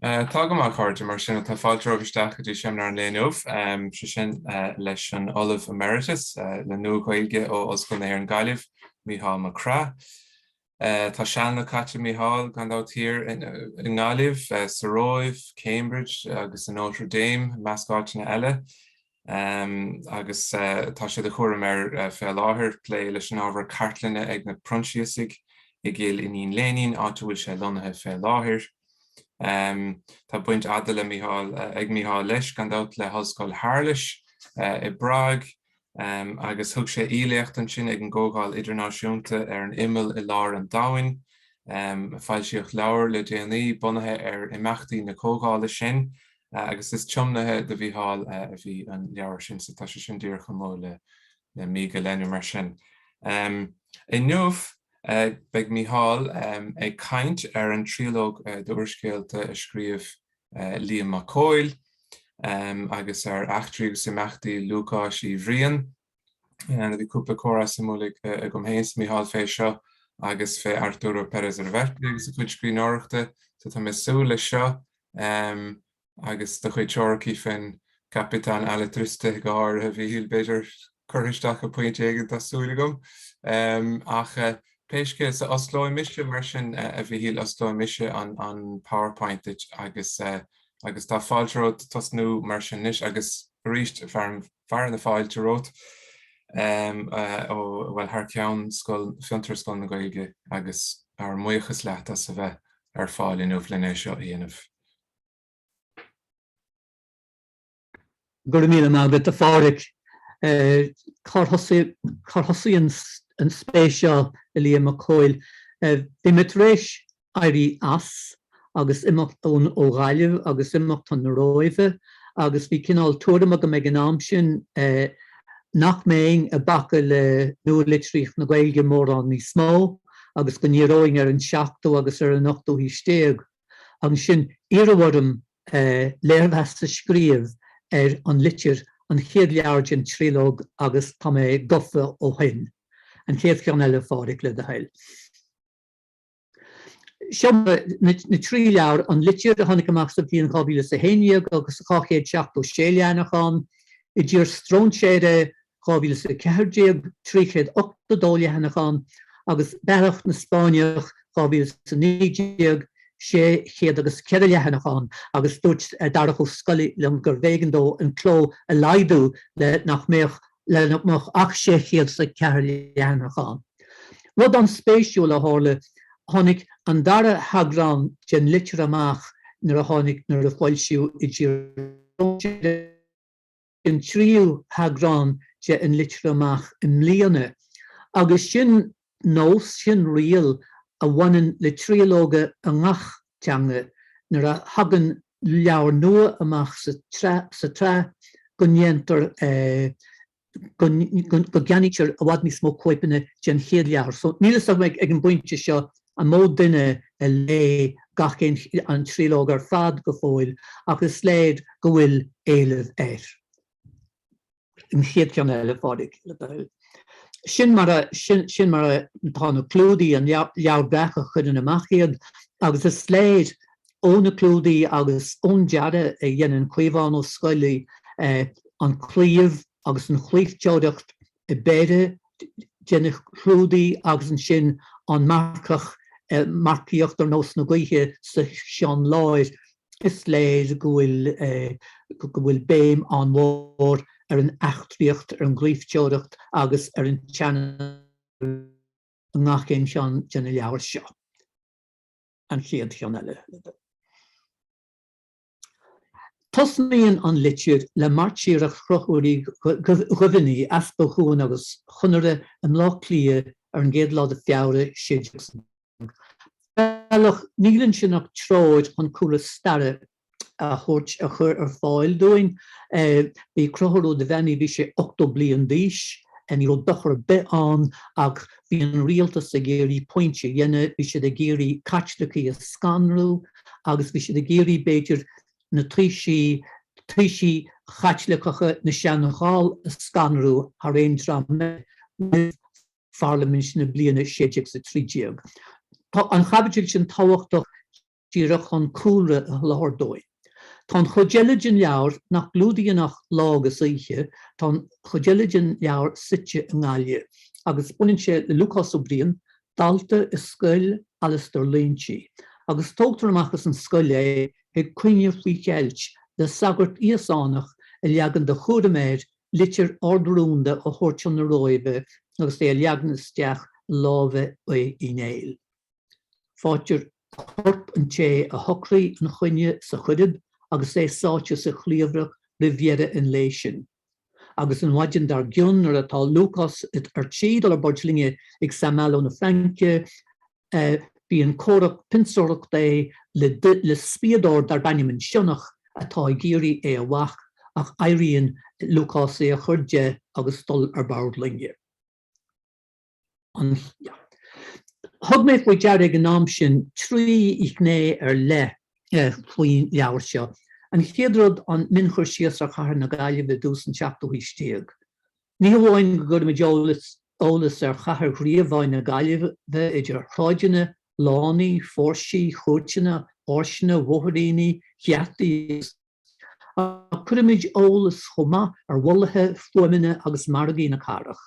Tágamach chuirte mar sinna tá fáilte ógisteach go dtí sem ar an léanamh, sin leis an Ollamh Emeritus le nuachailge ó Oscail na hÉireann Gaillimh Míchéal Mac Craith. Tá seanna caite Míchéal gandát tír in Gaillimh, sa Róimh, Cambridge agus in Notre Dame, meascáilte na eile. Agus tá sé de chuirim ar fé láthair lé leis an ábhar cartlanna ag na pronsiasig i gcéal iníon léinín áta bhfuil sé lonathe fé láthair. Tá buint adal ag Míchéal leis gandát le hoscoil Harlis i Bragg, agus thug sé íleacht an sin ag an gcógáil idirnáisiúnta ar an imil i lár an Domhain. Fáil siocht leabhar le déanaí bunathe ar imeachtaí na cógála sin, agus is tiomnathe de Míchéal a bhí an leabhar sin sa tá sé sin dúr chumó le mí go lenú mar sin. I nuamh beag Míchéal ag caint ar an trílóg d'uairiscéalta a scríobh Liam Mac Craith, agus ar achtraí agus imeachtaí Lúcás O Briain. Bhí cúpla córas samúlaigh a gomhéins Míchéal fé seo agus fé Arturo Pérez Reverte agus a chuid scríbhneoireachta, so tá misú le seo, agus do chuid teorachaí fin Capitán Alatriste go háir a bhí híl beidir chuiristeach a puinte éigean tásúla gom. Ach Péisce sa Oslo Mise mar sin a bhí híl Oslo Mise an PowerPoint agus tá fáilterót tasnú mar sin níos agus ríist fear na fáilte rót ó bhfuil thar ceann fiantar scoil na Gaeilge agus ar muochas leat as a bheith ar fáil in uaflin é seo dhéanamh. Gur míle mágad a fáric carthosaí an spéisial i Liam Mac Craith. Bhí mit rééis airí as agus imeacht ón ó Gaillimh agus imeacht an Róimhe agus bhí cinál tuairim go méid an am sin nach méing a bacha le nua Litreach na Gaeilge mór an ní smó agus go níróing ar an seachtó agus ar an nachtó hí stéag. Agus sin iarabharm léirmheas a scríomh ar an litir an chéad leabhar an trílóg agus tá mé gofa ó hin. An chéad ceann eile fáric le de heil. Seo na trí leabhar an litir a tháinig amach sa bhíon chábíle sa héineag agus cháchéad seachtó séileanachán, i dtír strónséire chábíle sa ceithrdéag, tríchéad octadóileanachán agus bearach na Spáineach chábíle sa nídéag, chéad agus ceirileanachán agus dúirt darach ó scoile le gur bhéigandó an cló a laidú le nach méach ach sé chéad sa ceirileanachán. Rud an spéisiúil a tháirle tháinig an dara hagrán den litir amach nar a tháinig nar a fáilsiú i dtír an tríú hagrán de an litir amach im mbliana. Agus sin nós sin rial a bhaineann le trílóga a ngach teanga nar a hagan leabhar nua amach sa tre go ndéantar go gceannítear a bhhaid níos mó coipeanna den chéad leabhar. So nílas ag an buinte seo a mó duine a lé gach an trílóg ar fad go fóil agus sléad go bhfuil éileamh air. An chéad ceann eile fáric le dheil. Sin mar a tána clúdaí an leabhar brecha chuireann amach iad agus is sléad ó na clúdaí agus ón deara a dhéanann cuimhán ó scoilaí an clíomh agus an chluichdeoireacht i béide déanna clúdaí agus an sin an marcaíocht ar nós na Gaoithe sa seán láir is léir go bhfuil béim an mhór ar an achtraíocht ar an gríomhteoireacht agus ar an teanna an ngachcéim seán déanna leabhar seo. An chéad ceann eile. Tosnaíonn an litir le martíar a chrochúirí ghuivinní aspa chuan agus chunare an lá clia ar an géad lá a feabhra séideach. Bhealach nílann sin ach tróid an cúla starre a chuirt a chur ar fáil dúin. Bhí crothú de bhenaí bhí sé 8 bliain d'aois ní ó dochar bit an ach bhí an rialtas a géirí pointe dhéine, bhí sé de géirí catlachaí a scanrú agus bhí sé de géirí béidir na trísí chatlachacha na seanacháil a scanrú ar réon drama farla min sin na bliana séideach sa trídéag. An chabaidir sin táhachtach díreach an cúra a láhdóin. Tá chodeligin leabhar nach glúdaíonach lágus ihe, tá chodeligin leabhar site an gáile, agus buinn sé le Lúcás O Briain dalta is scoil Alistair Lynchí, agus tógtar amachchas an scoil é ag cuine faoi cheilt le sagart íosánach a leagan de chudaméid litir ordrúnda a thuirteann na roibe agus é a leagan isteach lábhe é inéil. Fáitir thorp an té a thocraí an chuine sa chudib agus é sáte sa chliomhrach le bhéire in léisisin. Agus an waidin dar gion ar atá Lúcás ar tíad ar bordlinge ag Samuel na Franke bí an córach pinsórach é le spiador dar Benjamin Sionach atá géirí é a wach ach éiríonn Lúcás é a chuirde agus dul ar bordlinge. Thug méid faoi dearg an am sin trí ichné ar le faoin leabhar seo. An chéadrad an minchur sios ar chahar na gaile bheith dús an seachtaí stíag. Ní bháin go gur ólas ar chahar riamháin na gaile bheith idir chráideanna, lánaí, fórsaí, chuirteanna, áiseanna, bhuthraíní, cheataí. Cuirimid ólas chomá ar bhulathe, fuaimine agus margaí na carach.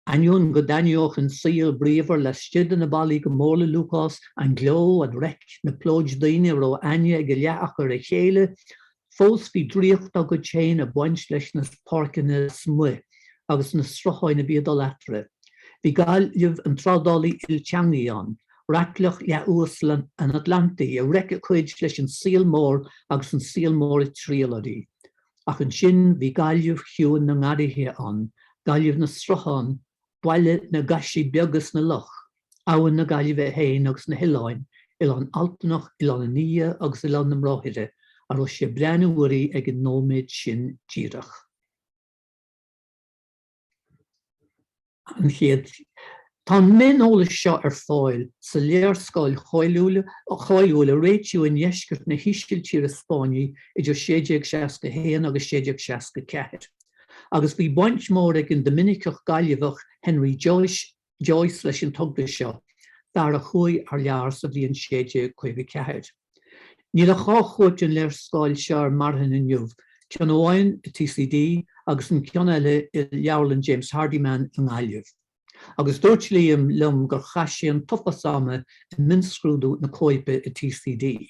Anion go daneoch an síl bríomhar le stiad na bailí go mórla Lúcás an gló an rec na plóid daine ró aine go leach ar a chéile, fós bhí dríocht a go téin a baint leis na páirceanna smu agus na strochaine bíad a leatre. Bhí gaillimh an trádálaí ilteangaí an, raclach le úslan an Atlantaí a rec a chuid leis an síl mór agus an síl mór i tríalaí. Ach an sin bhí gaillimh chiúin na ngarithe an, gaillimh na strochan, Bhaile na gaisi beagas na loch, áhan na gaillimh héin agus na hiláin, an altanach, an nia agus an na mráithire, ar ó sé breanúirí ag an nóméid sin díreach. An chéad, tá min ólas seo ar fáil sa léarscáil cháiliúla réitiú in dheisceart na hiisciiltíre Spáinní idir 1661 agus 1664. Agus bhí baint mór ag an Dominicach Gaillimhach Henry Joyce leis an tugda seo, fear a chuaigh ar leabhar sa bhliain 1654. Níl a cháchuirt an léarscáil seo ar marthain inniuh, ceann óháin i TCD agus an ceann eile i leabharlann James Hardiman an Gaillimh. Agus dúirt líam lum gur chaisi an topasama in minscrúdú na cóipe i TCD.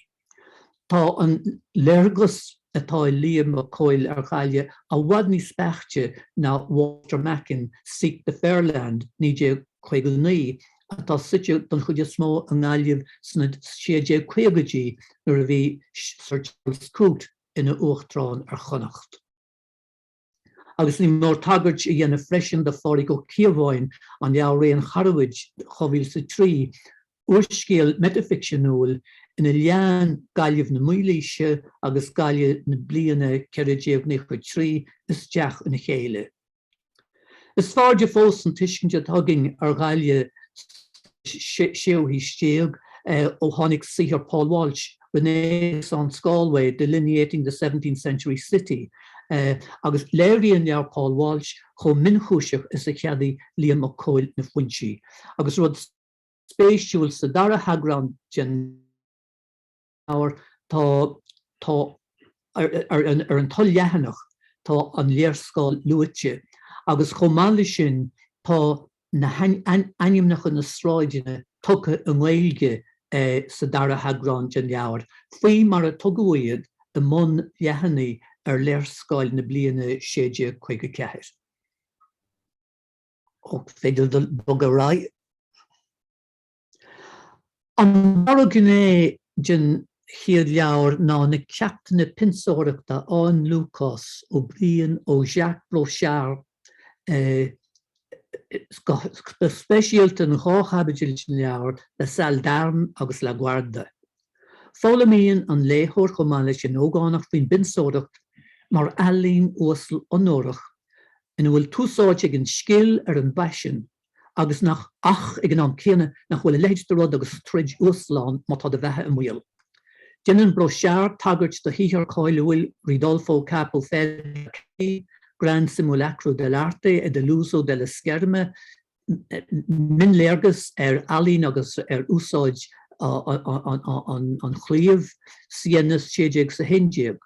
Tá an léargus atá líam a coil ar chaile a bhd ní speachte na Walter Mackin Seek the Fairland níide chuigní atá site don chuide smó an gáillimh sna 1650 nuair a bhí Sir Charles Coote ina uachtrán ar chonacht. Agus ní mór tagart i dhéanamh freisin de fáraigh go ciamháin an leabhar an charhuid chohíl sa trí uairscéal metafictionúil ina lean gaillimh na muilíse agus gaile na bliana 1993 is deach ina chéile. Is fearr de fós an tuiscinte tugging ar gaile séohí stíag ó tháinig Sir Paul Walsh Renaissance Galway delineating the 17th century city. Agus léiríonn lear Paul Walsh chomh minchúiseach is a cheadaí líam a cóil na foinsí. Agus rud spéisiúil sa dara hagrán gen ar an tolllehanach tá an léarscáil luaite, agus chomála sin tá na ainimnach na sráidine tucha an Gaeilge sa dara hagrán gen leabhar, faoi mar a tugadh i mbun lehannaí ar léarscáil na bliana 1654. Och féidir do bogará. An Baragné gin chiad leabhar ná na ceaptainna pinsóireachta an Lúcás ó Briain ó Jacques Brochard speisialta na cháchabidil leabhar le Saldarm agus le Guarda. Fólamíonn an léthóir chomá leis an ógánach faoin pinsóireacht mar ealaín uasal onórach ina bhfuil túsáid ag an scill ar an baisin agus nach ach ag an am céanna nach bhfuil leidirrod agus trid uasláin má tá a bheithe an bhfuil. Déanann Brochard tagart do híthar cáiliúil Ridolfo Capo Ferri, Gran Simulacro dell'Arte e dell'uso delle scherme min léargas ar ealaín agus ar úsáid an chliamh sianas séideag sa hindeag.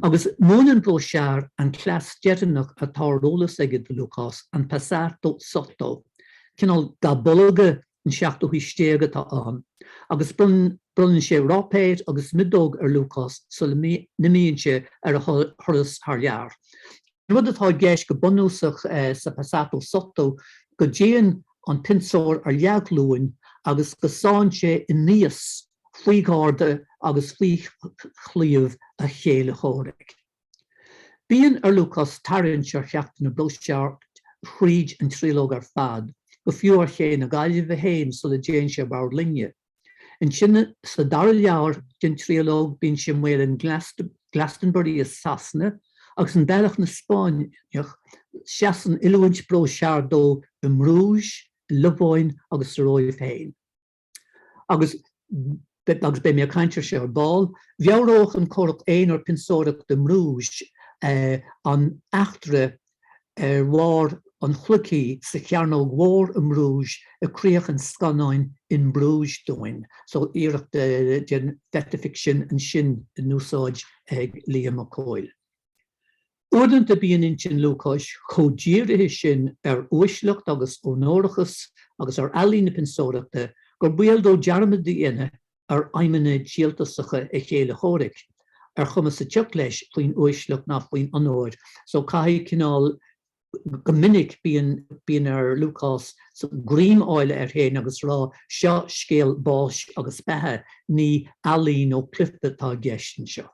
Agus mónan brochure an clas dearnach a tárólas aige de Lúcás an passato sotto. Cinál gabolga an seachú hístéige tá an. Agus brunnen sé rápéid agus midóg Lúcás so nimíonn sé a thuras haar jaar. Rud atá géis go bunúsach sa passato sotto go déan an pionsóir leaghlúin agus go sáin sé in níos faoi gáirde agus faoi chliamh a chéile chóraigh. Bíonn Lúcás tarann sé cheachtain na brochure chríd an trílóg fad, go fiúr ché na gaiileh a héin so le déan sé bar linne. In sinne sa dar leabhar den trílóg bíonn sé muir in Glastonbury is Sasna, agus an bealach na Spáineach seasan ilúint brochure dó Bruges, Lubboin agus roiimh féin. Agus be mé caintear sé ar ball, bheabhróch an chorach éonar pionsóireach de Bruges an achtere war an chluicí sa chearnóg war Bruges a críoch an scanáin in Bruges doin. So iarach den vetifiction an sin in núsáid ag Liam McCoyle. Uadanta bíonn intin Lúcás chodíirithe sin uisleacht agus ónórachas agus ar ealaí na pionsóireachta gur buildó dearmad dhéine ar aimime díaltasacha a chéile chóraigh ar chumas sa teach leis faoin uisleacht nach faoin anóir. So caithfidh cinál go minic bíonn ar Lúcás grím áile ar héin agus rá seo scéal báis agus bethe ní ealaí nó cliffe tá gceistin seo.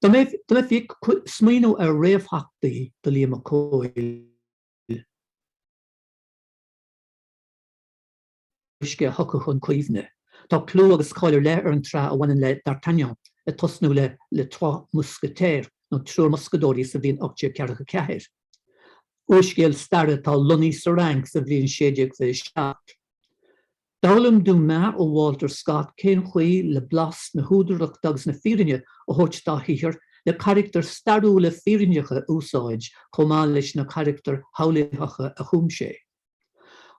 Da mé fi smíú ar réamhthachtaí do Liam McCoyle isce thucha chun cuimhne. Tá clú agus cáilir le ar an trá a bhaineann le d'Artagnan a tosnú le trois musketéir nó trúr muscadóirí sa bhíon 844. Uiscéal starre tá Lunny sa rang sa bhíon 16. Tollamh Dumas ó Walter Scott cén chuí le blas na húdarach agus na fírinne ó thuirt dá híthir le charactar starú le fírinnecha úsáid chomá leis na charactar haulitheacha a chuim sé.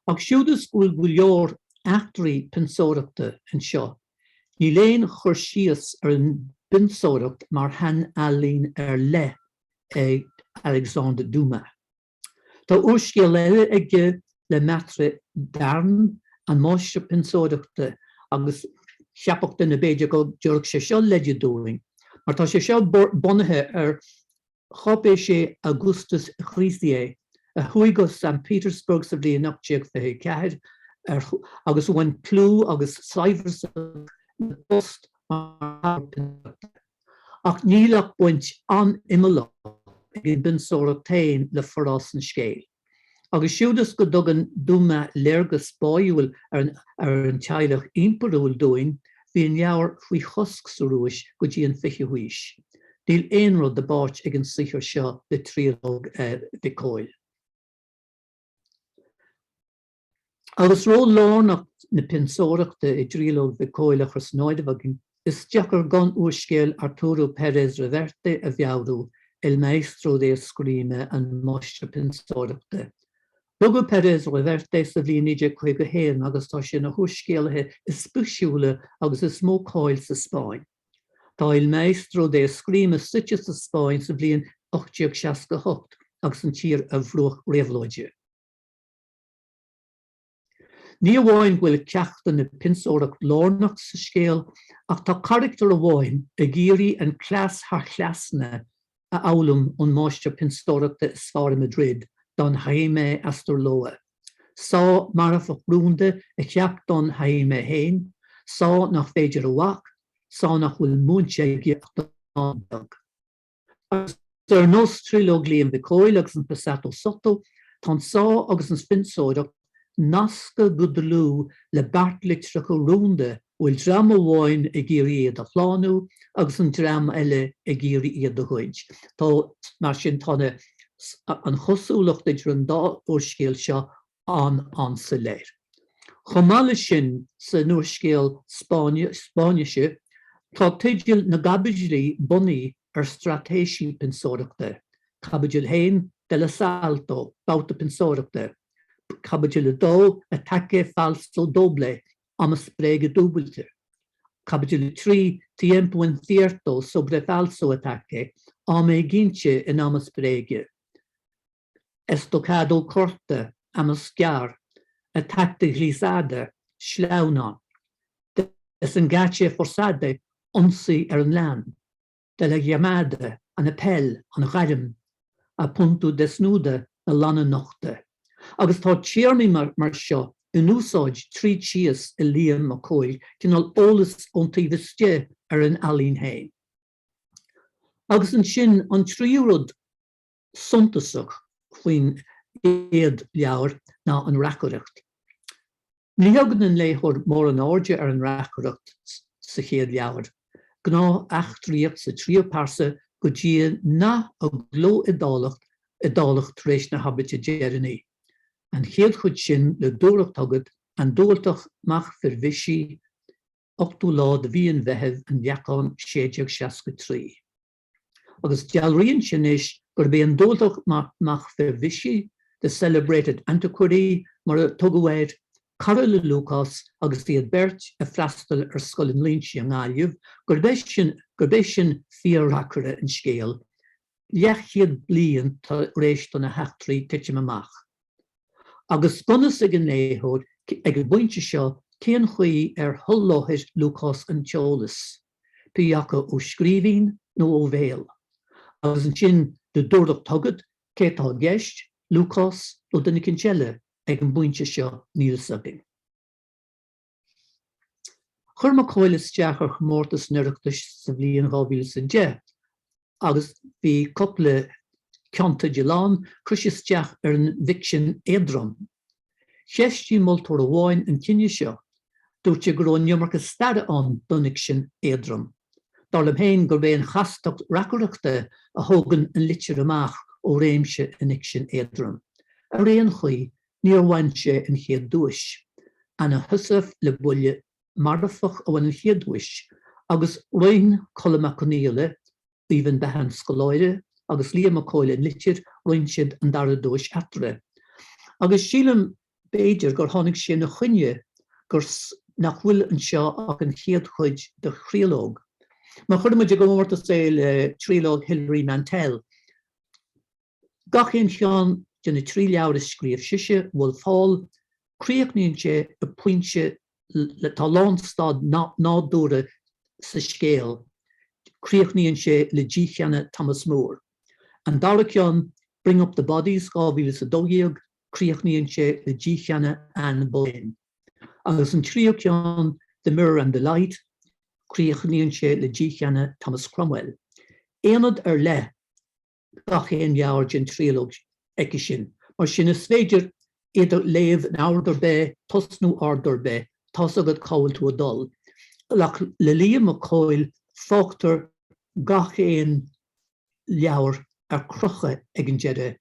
Ach siúdas bhfuil leor achtarí pionsóireachta an seo. Ní léon chur síos ar an pionsóireacht mar han ealaín ar le ag Alexandre Dumas. Tá uiscéal eile aige le meatra darn an máiste pionsóireachta agus cheapachta na béidir go dúireadh sé seo leideadúing. Mar tá sé seo bunathe ar chopé sé Augustus Chríostié a chuig go St. Petersburg sa bhliain 1824 agus bhain clú agus saibhre na post ach nílach buint an imimeach ag pionsóireachtaín le forrás an scéil. Agus siúdas go dogan Dumas léargas báúil ar an teilech imparúil doin, bhíonn leabhar faoi chosc sa rúis go dtí an fiche huis. Díl éon rud de báirt ag an sichar seo le trílóg Vicóil. Agus ró lánach na pionsóireachta i trílóg Vicóil a chur snáideh is deachar gan uiscéal Arturo Pérez Reverte a bheabhrú el maestro de escrime an máiste pionsóireachta. Lugu Pérez Reverte sa bhliain 1951 agus tá sin na thuiscéalathe is spúisiúla agus is mó cáil sa Spáin. Tá el maestro de escrime suite sa Spáin sa bhliain 1868 agus an tír a bhruach réabhlóide. Ní bháin bhfuil ceachta na pionsóireacht lárnach sa scéal ach tá charactar a bháin a géirí an clas haar chlasna a álam ón máiste pionsóireachta is fearr Madrid don Jaime Astorloa. Sá maraf a brúnde a cheap don Jaime héin, sá nach féidir a wach, sá nach bhfuil múnse geach. Ar nos trílóg Liam Vicóil agus an passato sotto, tá sá agus an pionsóireacht nasca gudalú le bart litreach rúnde bhfuil drama bháin a géirí iad a chláánú agus an drama eile a géirí iad a chuid. Tá mar sin tána an chosúlacht idir an dá uiscéal seo an sa léir. Chomáile sin sa nuaiscéal Spáinise tá teideal na gabaidí bunaí ar stratéisi pionsóireachta. Cabaidil héin de la Salto, báta pionsóireachta. Capitule 2, attacke falso doble, am sprege dubbelte. Capitule 3, tiempo incierto sobre falso attacke, ame ginche in am sprege. Estocado corte, am scar, attacte grisade, schlauna. Es een gaatje forsade, onsi een land. De la llamada, an appel, an rarm, a punto desnude, a lana nochte. Agus tá tierni mar seo, in úsáid trí chias i Liam McCoy, cyn al olas onti vistje an alin hain. Agus yn sin an triúrod sontasach, chwyn ead liawr na an racoracht. Ní hagan an léhor mór an áde an racoracht sa chéad liawr. Gná achtriach sa trío parsa go dí na a gló idálach tréis na habite Jeremy. An chéad chud sin le dúracht agad an dúirtach mach vervisi 8 lá de bhíon bheitheh an bheacán 63. Agus dealríonn sin is gur bé an dúirtach mach vervisi, the celebrated antiquary mar a tugawaid Carol Lúcás agus bhíad bert a freastal scoil an líntí an gáilliúh gur bé sin fíorthachara an scéal, leachchiad bliain tá rééis don na heachtraí titim amach. Agus gunas ag an léthóid ag an buinte seo céan chuí thullóthir Lúcás an teolas, piacha ó scríbhín nó ó bhéal. Agus an sin de dúireacht tugad cé tá gceist Lúcás ó duna cinseile ag an buinte seo níl sagin. Chur mac Coil isteach ar chmórtas nuireachtas sa bhliain 2010, agus bhí coppla ceanta Gilán chris isteach ar an bhicsin éadrom. Cheistí moltóir amháin an cinne seo, dúirte gur ón neomarcha stare an donnic sin éadrom. Tollamh hain gur bé an chastacht racoireachta a thógan an litir amach ó réimse an ic sin éadrom. A réon chuí níor bhain sé an chéad dúis, an a thusamh le buile marfach ó an chéad dúis, agus roinn Colm Coníile, even behan scoláire, agus Liam McCoy an litir roinn siad an dara dúis atre. Agus sílam béidir gur tháinig sé na chuine gur nach bhfuil an seo ach an chéad chuid de chríológ. Má chuirmuid go mórta sé le tríológ Hilary Mantel. Gachéon cheann de na trí leabhar is scríomh siise bhfuil fáil, críochnaíonn sé a pointse le tá lánstad nádúra sa scéal, críochnaíonn sé le ddícheanna Thomas Moore. An dara ceann Bring Up the Bodies 2012, críochnaíonn sé le ddícheanna Anne Boleyn. Agus an trío ceann The Mirror and the Light, críochnaíonn sé le ddícheanna Thomas Cromwell. Éanad ar le gachéon leabhar den tríológ eici sin, mar sin is féidir idir léamh an áardar bé, tosnú áardar bé, tás agad cáil tú a dul. Lach le Liam McCoy fágtar gachéon leabhar ar crocha ag an deire,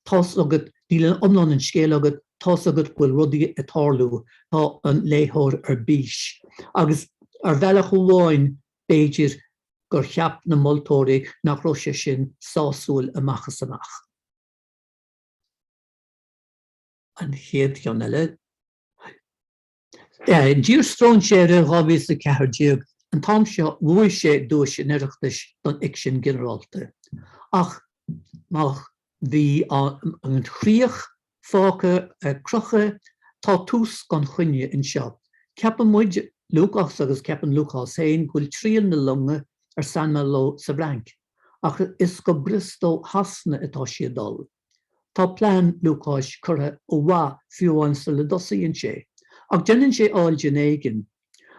tás agad díl an omlan an scéal agad, tás agad bhfuil rudaí a tarlú tá an léthóir ar bís. Agus ar bhealach ó bháin béidir gur cheap na moltóirí nach roise sin sásúil amachchas amach. An chéad ceann eile. Dír strón sé a 2014, an tám seo bhuaigh sé dúis in iireachtas don ic sin generalta. Ach má bhí an chríoch fáca crocha tá tús gan chuine in seo. Ceapan muid Lúcás agus ceapan Lúcás hain gúil tríon na lunga ar San Malo sa Branc, ach is go bristó hasna atá sé dul. Tá plán Lúcás curtha ó bhá fiúháin sa le dosaíonn sé, ach déanann sé áilte éigin.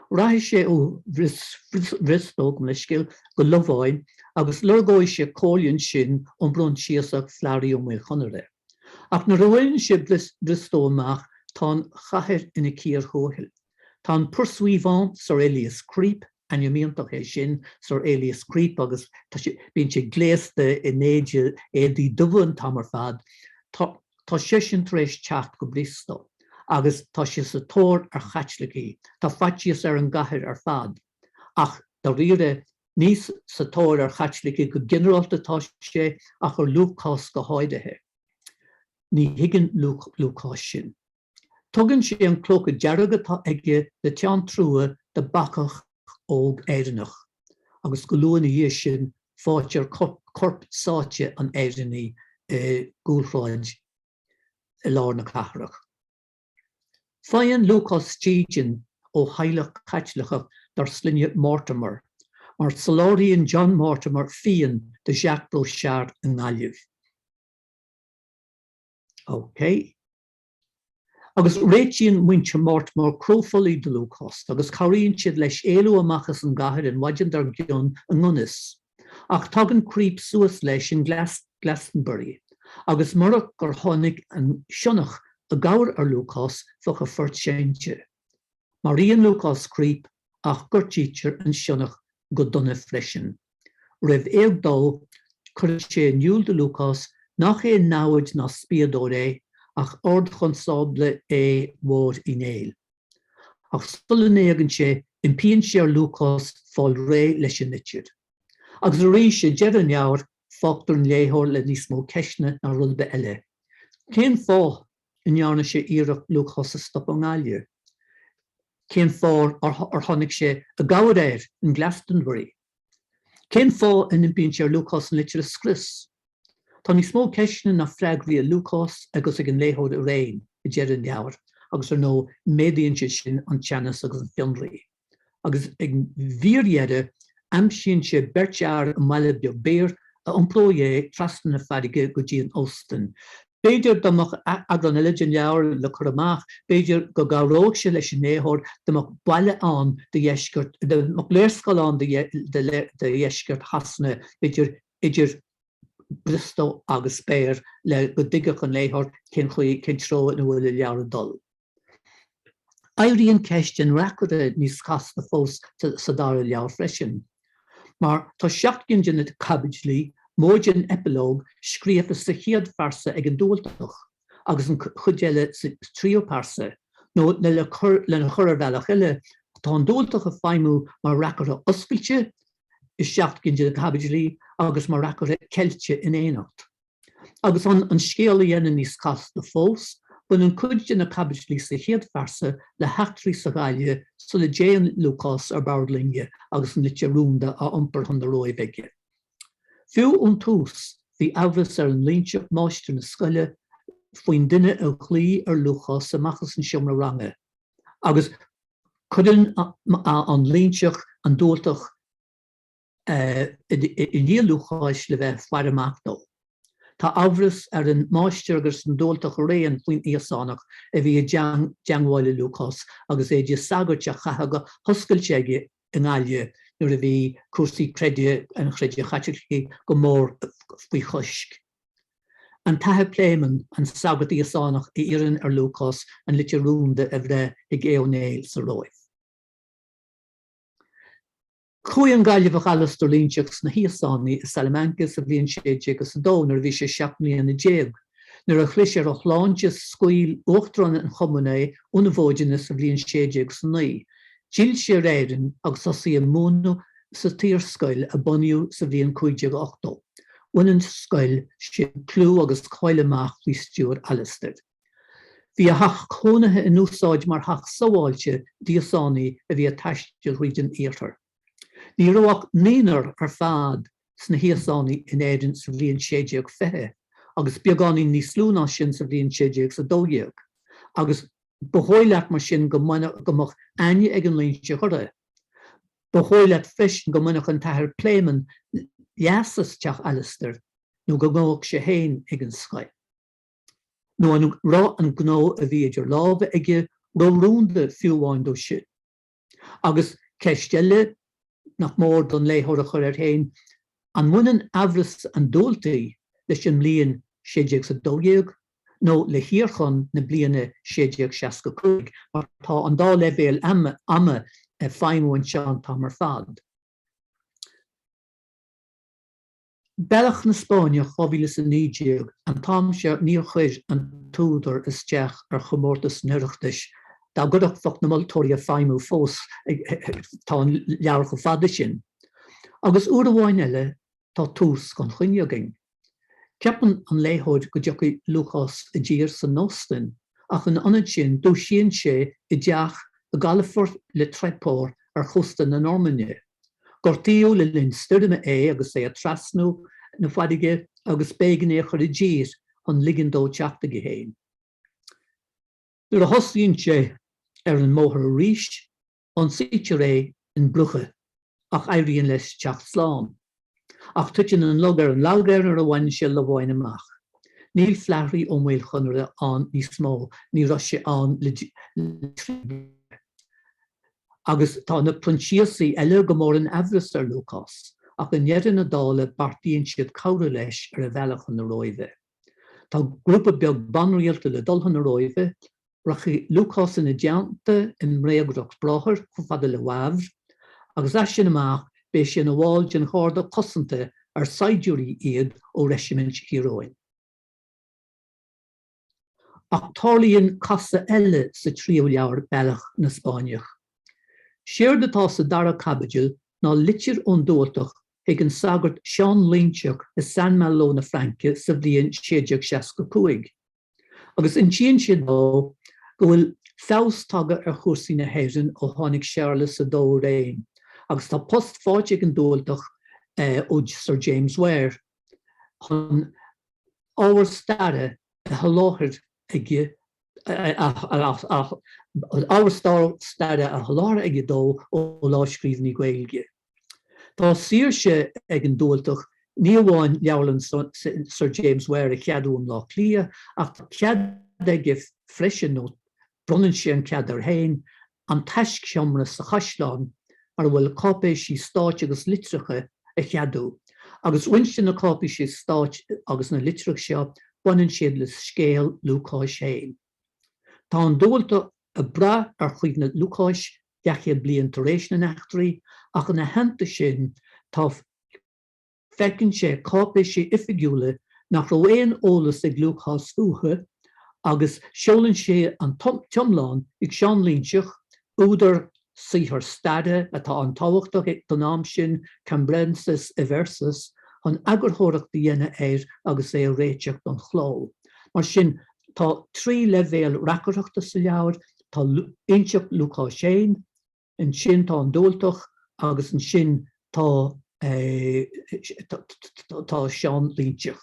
Raithh sé ó bhristó go le scéal go lomháin agus lorgóidh sé cóilíonn sin an bron síosach flearí ó mé chonare. Ach na roiinn sé bristó amach tá chathair ina cíar chóthil. Tá poursuivant Sir Elias Creep, an imiantach é sin Sir Elias Creep agus bíonn sé gléasta in éidir éadí duhan tamar fad, tá sé sin tréis teach go bristó, agus tá sé sa tóir ar chatlaí, tá faitios ar an gcathair ar fad. Ach dá riire níos sa tóir ar chatlaí go generalta tá sé ach ar Lúcás go háirithe. Ní higann Lúcás sin. Tugann sé an clóca dearga tá aige le tean trua de bacach óg éireannach, agus go luúna dhé sin fátear corp sáte an éireannaí gúlráid I lár na cathrach. Faigheann Lúcás Stígin ó Heileach Caitleachach dar slinne Mortimer, mar saláiríonn John Mortimer fian de Jacques Brochard an Gaillimh. Okay. Agus réitíonn muintir Mortimer crófolaí de Lúcás, agus choiríonn siad leis éalú amachchas an gcathair an bhaidin dar gion an ngunnas, ach tugann críp suas leis in Glastonbury, agus marach gur tháinig an sionach a gabhar ar Lúcás fach a fuirt séinte. Maríonn Lúcás críp ach gur títear an sionach go donna freisin. Raibh éag dó chuir sé niúl de Lúcás nach é náid ná spiadóir é ach ord chunsáble é mhór inéil. Ach sulla néigeann sé impíonn sé ar Lúcás fáil ré leis an nitiúd. Agus ré sé deir an leabhar fachtar an léthóir le níos mó ceisne na rulba eile. Cén fá in nearna sé iarach Lúcás a stop an Gaillimh. Cén fá ar tháinig sé a gabhar éir in Glastonbury. Cén fá in impíonn sé ar Lúcás an litir a scris. Tá ní smó ceisne na freagraí a Lúcás agus ag an léthóir a réin I deir an leabhar, agus ar nó médaíonn sé sin an teannas agus an fionraí. Agus ag bhíorhéide amsíonn sé bertear an mhaile beag béir a employé trasna na farige go dtí an Austin. Beidir damach agran eile an leabhar le chur amach, beidir go gáróg sé leis an léthóir damach baile an de dhéisceart, damach léirscail an de dhéisceart hasna, beidir idir Bristol agus Spéir le go digach an léthóir cén tró na bhfuil leabhar dul. Éiríonn ceist an reacada níos cas na fós sa dar leabhar freisin. Mar tá 17 de Cabbage Lee móid an epilóg scríofa sa chéad farsa ag an dúilteach, agus an chudeile sa trío farsa, nó le chur bhealach eile, tá an dúilteach a feimú mar reacada oscailte is 17 de Cabbage Lee agus mar reacada ceilte in éanacht. Agus an scéala dhéanaan níos cas na fós, bun an cuid na Cabbage Lee sa chéad farsa le heachtarí sa Gaillimh so le déan Lúcás ar Bardlinge agus an litir rúnda a iompar chun de roimh aige. Fiú ón tús bhí amhras ar an líonseach máiste na scoile faoin duine a chlí ar Lúcás amachchas an siomra range. Agus chudann an líonseach an dúilteach I níl Lúcás le bheith fear amach dó. Tá amhras ar an máiste agus an dúilteach réan faoin íosánach a bhí deanghile Lúcás agus é de sagairt a chathaga hoscailte aige in Gaillimh nuair a bhí cuasaí creide an chreide chaiteachtaí go mór faoi choisc. An taithe pléimeann an sagairt íosánach I iarrainn ar Lúcás an litir rúnda a bhreith ag éonéil sa roimh. Cúi an Gaillimh a chalastar líonseachs na híosánaí is Salamanca sa bhliain séide agus sa dónar bhí sé 7 mbliana déag, nuair a chluisear a chláinte scuil uachtarána an chomuné úna bhóideanna sa bhliain séide agus sa naí. Díl sé réireann agus thosaí an múna sa tíorscoil a buniú sa bhliain 58. Unan scoil sin clú agus coil amach faoi Stewart Alistair. Bhí a thach chónathe in úsáid mar thach sábháilte díosánaí a bhí a taisteal rian éartar. Ní raibh néanar ar fad sna híosánaí in éideann sa bhliain séide ag fethe, agus beagánaí níos lúna sin sa bhliain séide ag sa dóideag, agus bhóileat mar sin go mbeadh aine ag an líonse chuire. Bhóileat freisin go mbeadh an taithir pléimeann leasas teach Alistair nó go gnóg sé féin ag an scoil. nó an rá an gnó a bhí idir lábha ige rúnda fiúháin dó si. Agus ceisteile nach mór don léthóir a chur ar féin, an muineann amhras an dúiltaí leis an mbliain 62 nó le hiorchun na bliana 65, mar tá an dá leibhéal ama feimú an seán tá mar fad. Bealach na Spáine chohíle sa nídéag an tám sé níor chuir an túdar is teach ar chomórtas nuireachtais, dá godach fach na moltóirí a feimú fós tá an leabhar go fada sin. Agus uair amháin eile tá tús gan chuineaging. Ceapan an léthóid go dteochaí Lúcás a ddír san nóstain, ach an anad sin dó sin sé I deach a galafort Litreach ar chusta na Normanne. Gortíú le linn styrme agus é a trasnú na fadige agus bégan é chur I ddír an ligan dó teachtaige héin. Nuair a thosaíonn sé ar an móthar a ríis, an sítear é in brucha, ach éiríonn leis teacht sláán. Ach tuitin an log ar an lágéir ar a bhain sé le bháin amach. Níl fleathraí ómhail chunra an ní smó, ní ras sé an agus tá na prontíosaí eile go mór an eabhras ar Lúcás, ach an neireann na dála bartaíonn siad cabhra leis ar a bhealach an na roimhe. Tá grúpa beag banríalta le dul an na roimhe, rachi Lúcás in na deanta in mréagrach bráthar chu fada le bhabhar, agus as sin amach bé sé na bháil den cháda cosanta ar saidúirí iad ó reisimint híróin. Ach tarlaíonn casa eile sa tríú leabhar bealach na Spáineach. Séir atá sa dara cabidil ná litir ón dúirteach ag an sagart Seán Líonteach i San Malo na Franca sa bhliain 1965. Agus in tíon siad dó go bhfuil fós taga ar chósaí na héireann ó tháinig Searla sa dó réin. Agus tá post fáilte ag an dúirteach ó Sir James Ware. Chun ábhar stare a halóthir ige ábhar stare a halóthir ige dó ó láiscríomhnaí Gaeilge. Tá síorse ag an dúirteach ní bháin leabhalann Sir James Ware a cheadú an lá clia, ach tá cead ige freisin nó brunann sé an cead ar hain an teisc seomra sa chaisleán ar bhfuil cápéisí stáit agus litreacha a cheadú. Agus uinse na cápéisí stáit agus na litreach seo baineann siad le scéal Lúcás héin. Tá an dúirteach a bra ar chuig na Lúcás deachiad bliain tar éis na nachtarí, ach na hananta sin tá fecinn sé cápéisí ifigiúla nach raibh éon ólas ag Lúcás fuatha, agus seolann sé an tiomláin ag Seán Líonteach údar saothar stade atá an táhachtach ag don am sin Cambrensis Eversus an agurthireacht dhéine éir agus é réiteach don chló. Mar sin tá trí levéal racaireachta sa leabhar, tá Inseach Lúcás Séin, in sin tá an dúirteach agus in sin tá Seán Líonteach.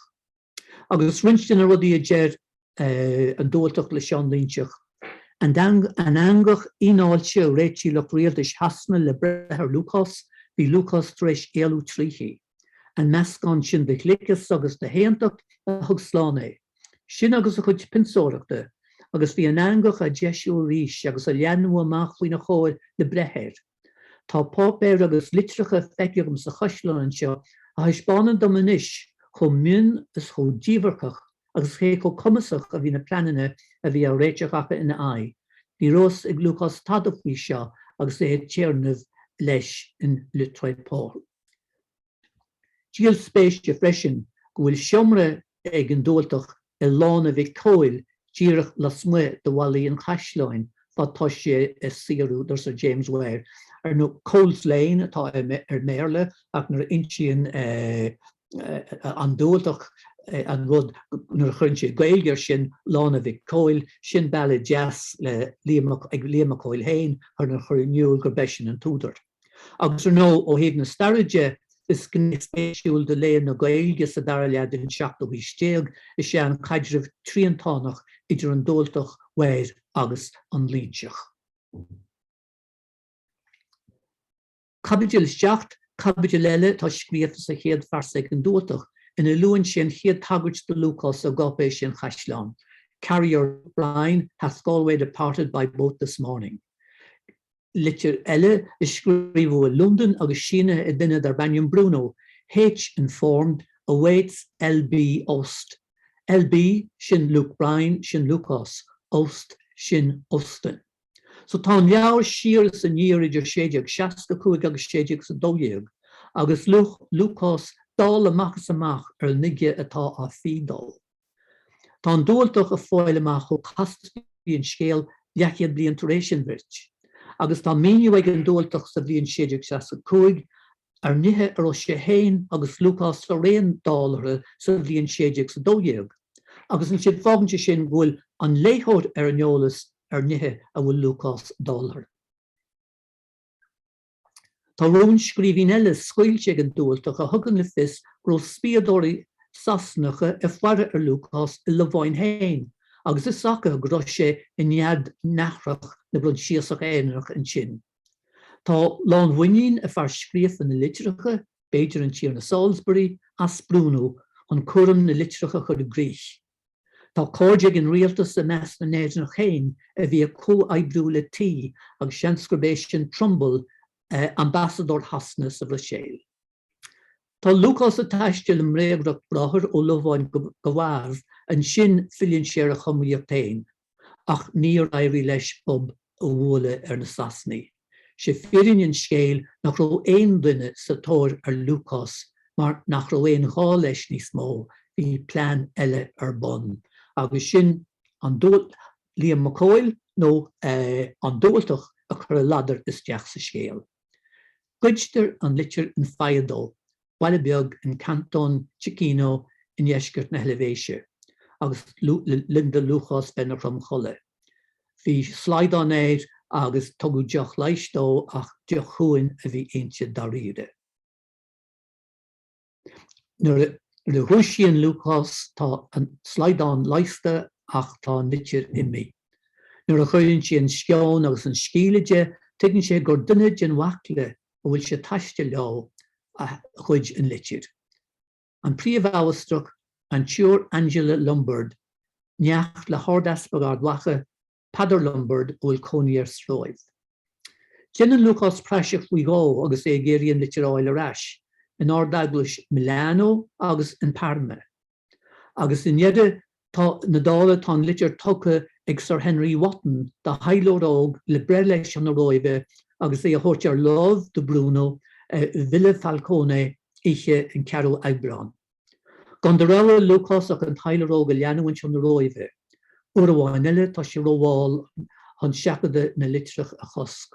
Agus rinstin a rudí a déir an dúirteach le Seán Líonteach. An angach ináilte réití le rialtas hasna le brethar Lúcás, bhí Lúcás treis éalú tríchi. An meascán sin de chlicas agus de héantach a thug slán é. Sin agus a chuid pionsóireachta, agus bhí an angach a deisiú ríis agus a leanú amach faoin na chóir le brethir. Tá pápéir agus litreacha feiciúm sa chaisleán seo a hispánan do manis chun mion is chó díomharcach agus ché có cumasach a bhí na planine a bhí a réiteach acha ina ai. Bhí rós ag Lúcás tadamh seo agus é téarnamh leis in Litreach. Díal spéiste freisin go bhfuil seomra ag an dúirteach i lán a bhí cóil díreach le smuo do bhalaí an chaisleáin fá tá sé siarú dar Sir James Ware. Ar nó Coles Lane atá ar méle ach nar intíonn an dúirteach an rud nar chunn sé Gaeilge sin lán a bhí cóil sin bailla jazz le Liam Cóil héin ar na churniúil gur beisin an túdar. Agus ar nó ó héad na staide is spéisiúil de léon na Gaeilge sa dara leadin seachta bhí stéag is sé an caidrih tríontánach idir an dúirteach Ware agus an Líonteach. Cabidil seacht, cabidil eile tá scríomh sa chéad farsaigh an dúirteach ina luann sin chéad tagairt do Lúcás a gcópéis sin chaisleán. Carrier Brian hath already departed by boat this morning. Litreach eile is scríomh in London agus sína i duine dar Bannion Bruno. H informed awaits LB Ost. LB sin Luke Brian sin Lúcás, Ost sin Austin. So tá leabhar siar sa níor idir 65 agus 62 agus Lúcás dal amachchas amach ar nige atá á fídal. Tá an dúirteach a fáil amach ó chastaí an scéal leachiad bliain tar éis sin bhirt. Agus tá míniú ag an dúirteach sa bhliain 65 ar nithe ar ó sé héin agus Lúcás sa réon dálaire sa bhliain 62. Agus an siad fágannte sin bhfuil an léithóid neolalas nithe a bhfuil Lúcás dólar. Tá rún scríbhín eile scoilte an dúilteach a thugann le fios gro spiadóirí sasnacha foiire Lúcás I le bháin hain, agus is sacha gro sé in nead nachrach na brod siasach éanach an sin. Tá lán bhainín fear scríomh na litreacha, beidir an tír na Salisbury, as Bruno, an cuaram na litreacha chur Grís. Tá cóide an rialtas a meas na néidirnach hain a bhí co-aibrú le tí agus seanscrbéis Trumbull, ambassador hasna sa Bhrésil. Tá Lúcás a taistil am réagrach brothair ó Lomháin go bhharb an sin filion séar a chumíocht tain, ach níor éirí leis bob ó bhla na Sasnaí. Sé firin in scéil nach ró éon duine sa tóir Lúcás, mar nach ró éon gá leis níos mó hí plán eile bon. Agus sin an Liam McCoyle nó an dúilteach a chur ladar isteach sa scéal. Cuidtear an litir an faiadó, bhaile beag in Canton Chiquino in Eisgurt na Helvéise, agus Linda Lúcás benna rom cholle. Bhí sláidán éir agus tugu deach leistó ach deach chuin a bhí aonse daríre. Nuair le thuisíonn Lúcás tá an sláidán leiste ach tá an litir imi. Nuair a chuirann sé an sceán agus an scílaide, tuigann sé gur duine an wacla a bhfuil sé taiste leo a chuid an litir. An príomh-áhastrach an tíor Angela Lombard, neacht le hardaspagád wacha Padar Lombard bhfuil cóníar sróibh. Jeannan Lúcás praisich faoi agus é géiríonn litir áil arás, in ardaglas Milano agus in Parma. Agus in iad tá na dála tá litir tucha ag Sir Henry Wotton, de hailóróg le bre leis an roimhe agus é a thuirtear Love de Bruno, Villa Falcone ihe in Carol Aibran. Gan de raibh Lúcás ach an hailóróg a leanúint an roimhe. Uair amháin eile tá sé róháil an seachada na litreach a chosc,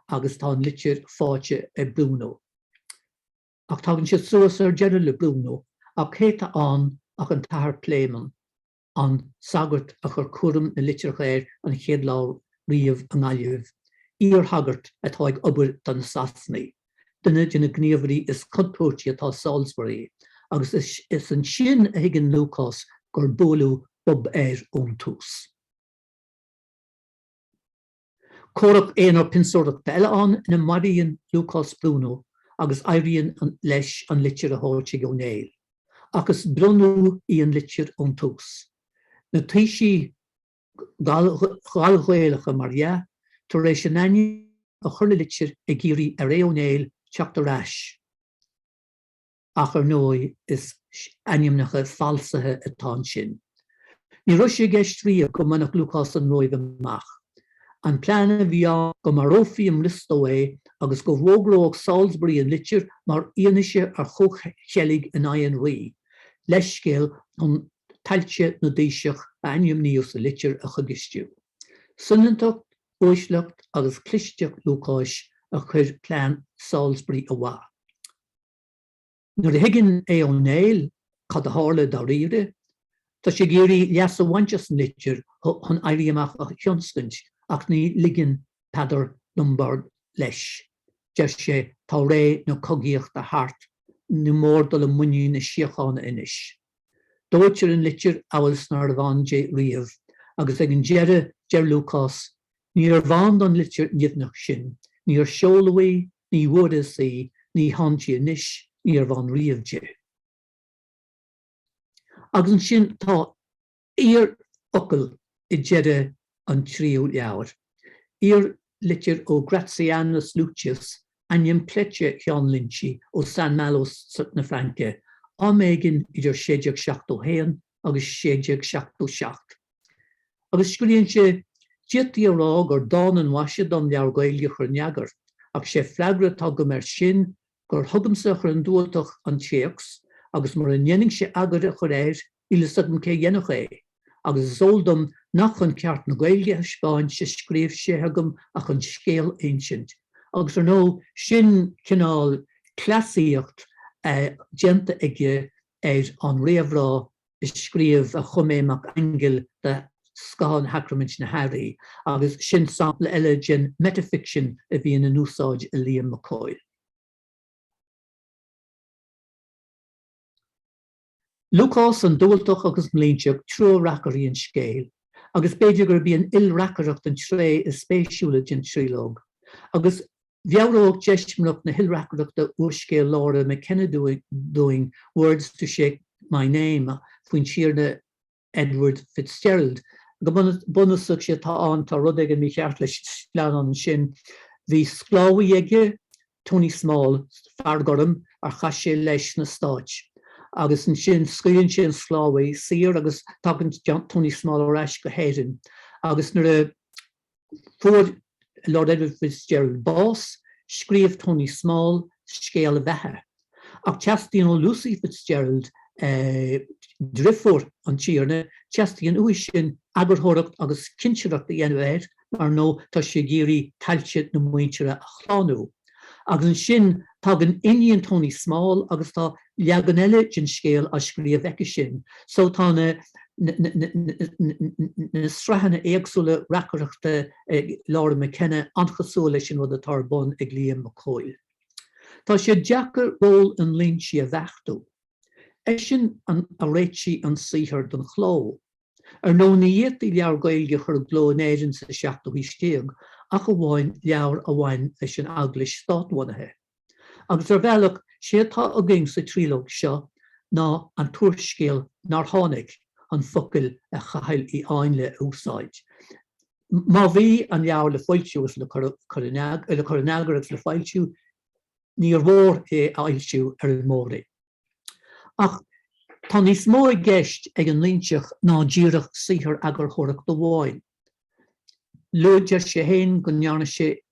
agus tá an litir fáte Bruno. Ach tágann sé suas ar Gerald le Bruno, ach chéta an ach an tahar pléman, an sagart a chur cuaram na litreach éir an chéad lá riamh an aileamh, íor hagart atá ag obair don na Sasnaí. Duine de na gníomhairí is contúirtí atá Salisbury, agus is an sin a higann Lúcás gur bóliú bob ón tús. Córach éonar pinsóireacht eile an na maríonn Lúcás Bruno agus éiríonn leis an litir a thabhairt go néil, agus brunú í an litir ón tús. Na tuisí galghréalacha Maria, tar éis an aine a chur na litir ag géirí a ré ón néil teacht arás. Ach ar nói is ainmneacha falsathe atá sin. Ní raibh sé gceist riamh go mbeadh Lúcás an roimh amach. An plána bhí an go mar rófiam listó é agus go bhróglóg Salisbury an litir mar ionaise ar chochelig in aon rí, leis scéal an tailte na déiseach a ainm níos a litir a chugisteú. Sunnantacht, óisleacht agus clisteach Lúcás a chur plán Salisbury a bhá. Nuair a higann é ón néil cad a hála dá riire, tá sé géirí leas a bhainteas an litir chun éirí amach a thionscint ach ní ligean Padar Lombard leis. Deir sé tá ré nó cogaíocht a thart na mór dul a muinú na siochána inis. Dóitir an litir áhfuil snar bhain riamh agus ag an deire Lúcás, níor bhain don litir níomhnach sin, níor seolaí, ní bhuadaí, ní hantí inis, níor bhain riamhde. Agus an sin tá íor ocail I deire an tríú leabhar. Íor litir ó Gratianus Lucius, ainm pleite chean linchi ó San Malos na Franke, á méigin idir 67 agus 67. Agus scuilíonn sé dietí ará gur dán an waise don leabhar gaeilge chur neagar, ach sé fleagra tá go mar sin gur thugamsa chur an dúilteach an téacs, agus mar an dhéanning sé agar a chur éir ile sudden cé dhéanach é, agus zóldum nach an ceart na gaeilge a Spáin sé scríomh sé hagam ach an scéal ancient. Agus ar nó sin cinál clasíocht dianta ige an réamhrá is scríomh a chuméach angel de scahan hacrament na Harry, agus sin sample elegant metafiction a bhí in an úsáid a Liam McCoy. Lúcás an dúilteach agus mlínteach trú racarí an scéil, agus beidir gur bí an ilracaracht an tré is spéisiúla gin trílóg. Agus bheabhróg deismreacht na hilracaracht a uaiscéil lára me kenna doing words to shake my name faoin siarna Edward Fitzgerald. Go bunasach sé tá an tá rud ag an Míchéal leis lean an sin hí scláí aige Tony Small fargorm ar chas sé leis na stáit. Agus an sin scuilinn sin sláí sir agus tagan Tony Small ar eis go héirin. Agus nar a fuair Lord Edward Fitzgerald bás, scríomh Tony Small scéal a bheithe. Ach teastíon ó Lucy Fitzgerald drifúr an tíorne, teastíon uais sin agurthireacht agus cinseacht a dhéanamh mar nó tá sé géirí tailtead na muintere a chláánú. Agus an sin tagan iníon Tony Small agus tá leagan eile gin scéal a scríomh eice sin. So tá na strahanna éagsúla racaraachta Laura McKenna anchasúla sin rud atá bun ag Liam McCoy. Tá sé deachar ról an líntí a bhechtú. Sin a réití an síthar don chló. Ar nó na dhétaí leabhar gaeilge chur gló an éireann sa seachtú hístíag, ach a bháin leabhar a bhain leis an aglaigh státmhainithe. Agus ar bhealach sé tá a ging sa trílóg seo ná an tuairiscéal nar tháinig an focail a chaithil í aonla úsáid. Má bhí an leabhar le foilsiú le choronagaraach le foilsiú, níor mhór é ailsiú ar an móra. Ach tá níos mó a gceist ag an líonteach ná díreach síthar agurthireacht do bháin. Luidir sé hain go nearna sé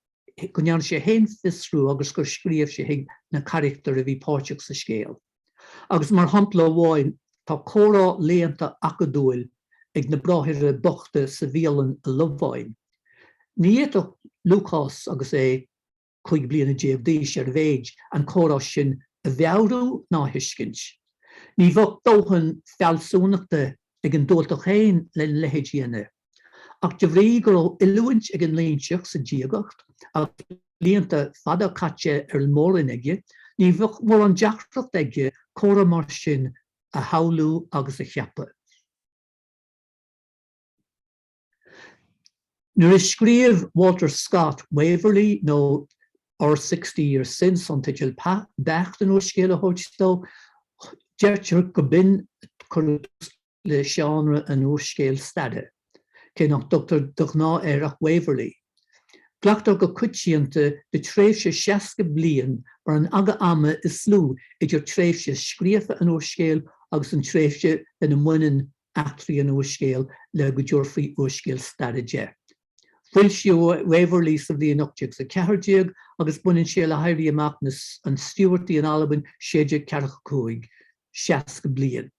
hain fisrú agus gur scríomh sé hain na charachtar a bhí páirteach sa scéal. Agus mar hampla bháin tá córá léanta acadúil ag na bráthire bochta sa bhéalann a lomháin. Níiad Lúcás agus é 5 bliana déag díos ar bhéid an córá sin a bheabhrú ná thuiscint. Ní bhah dóthain fealsúnachta ag an dúilteach féin le lehéidíana. Ach de bhrí gur iluint ag an líonteach sa díagacht ach líonta fada caite ar an mórin aige, ní bhah mór an deachtracht aige córa mar sin a haulú agus a cheappa. Nuair is scríomh Walter Scott Waverley nó or 60 years since an titil becht an uaiscéal a thuirtó, deirtear go bin le seanra an uaiscéal stade. Cé nach Dr. Duchná Éireach Waverley. Glachtar go cuitianta de tréimhse 60 bliain ar an aga ama is slú idir tréimhse scríofa an uaiscéal agus an tréimhse in an muinean actrí an uaiscéal le go dúirfaí uaiscéal stade de. Fuil siú Waverley sa bhíon 8 sa 4 agus buinn sé le hairí amach an Stewartí an Alban 45 60 bliain.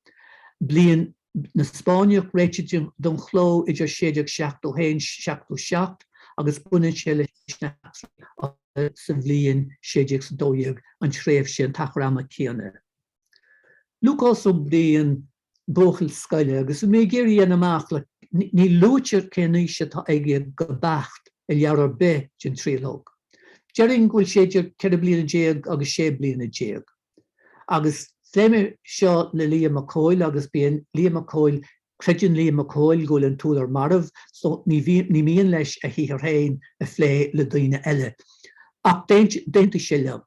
Bliain na Spáineach réite don chló idir 67 agus buinn sé le sa bhliain 62 an tréimh sé an tachrama céanna. Lúcás Ó Briain bóchail scoile agus mé géirí an amach le ní lútear céní se tá aige go becht i leabhar be gin trílóg. Dearing bhfuil séidir 4 bliana déag agus 6 bliana déag. Agus fléime seo le Liam McCoy agus bíon Liam McCoy, creideann Liam McCoy gúil an túlar marmh, so ní míon leis a híar hain a phlé le daoine eile. Ach déanta sé le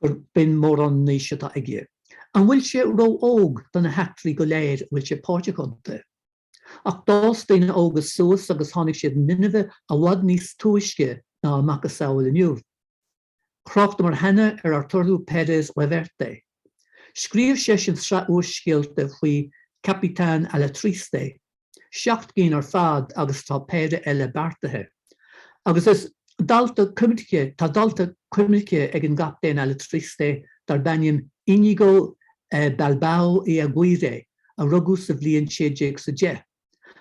gur bin mór an níos tá aige. An bhfuil sé ró óg don na heachtaí go léir bhfuil sé páirteachanta. Ach dás daoine ógus suas agus tháinig siad Nineveh a bhfad níos tuaisce ná amach a saoil inniuh. Chrocht mar henne ar Arturo Pérez Reverte. Scríomh sé sin uaiscéalte faoi Capitán Alatriste. 7 cín ar fad agus tá péide eile beartaithe. Agus is dalta cuimitice ag an Capitán Alatriste dar bainnean Íñigo Balbao y Aguirre a rugadh sa bhliain 60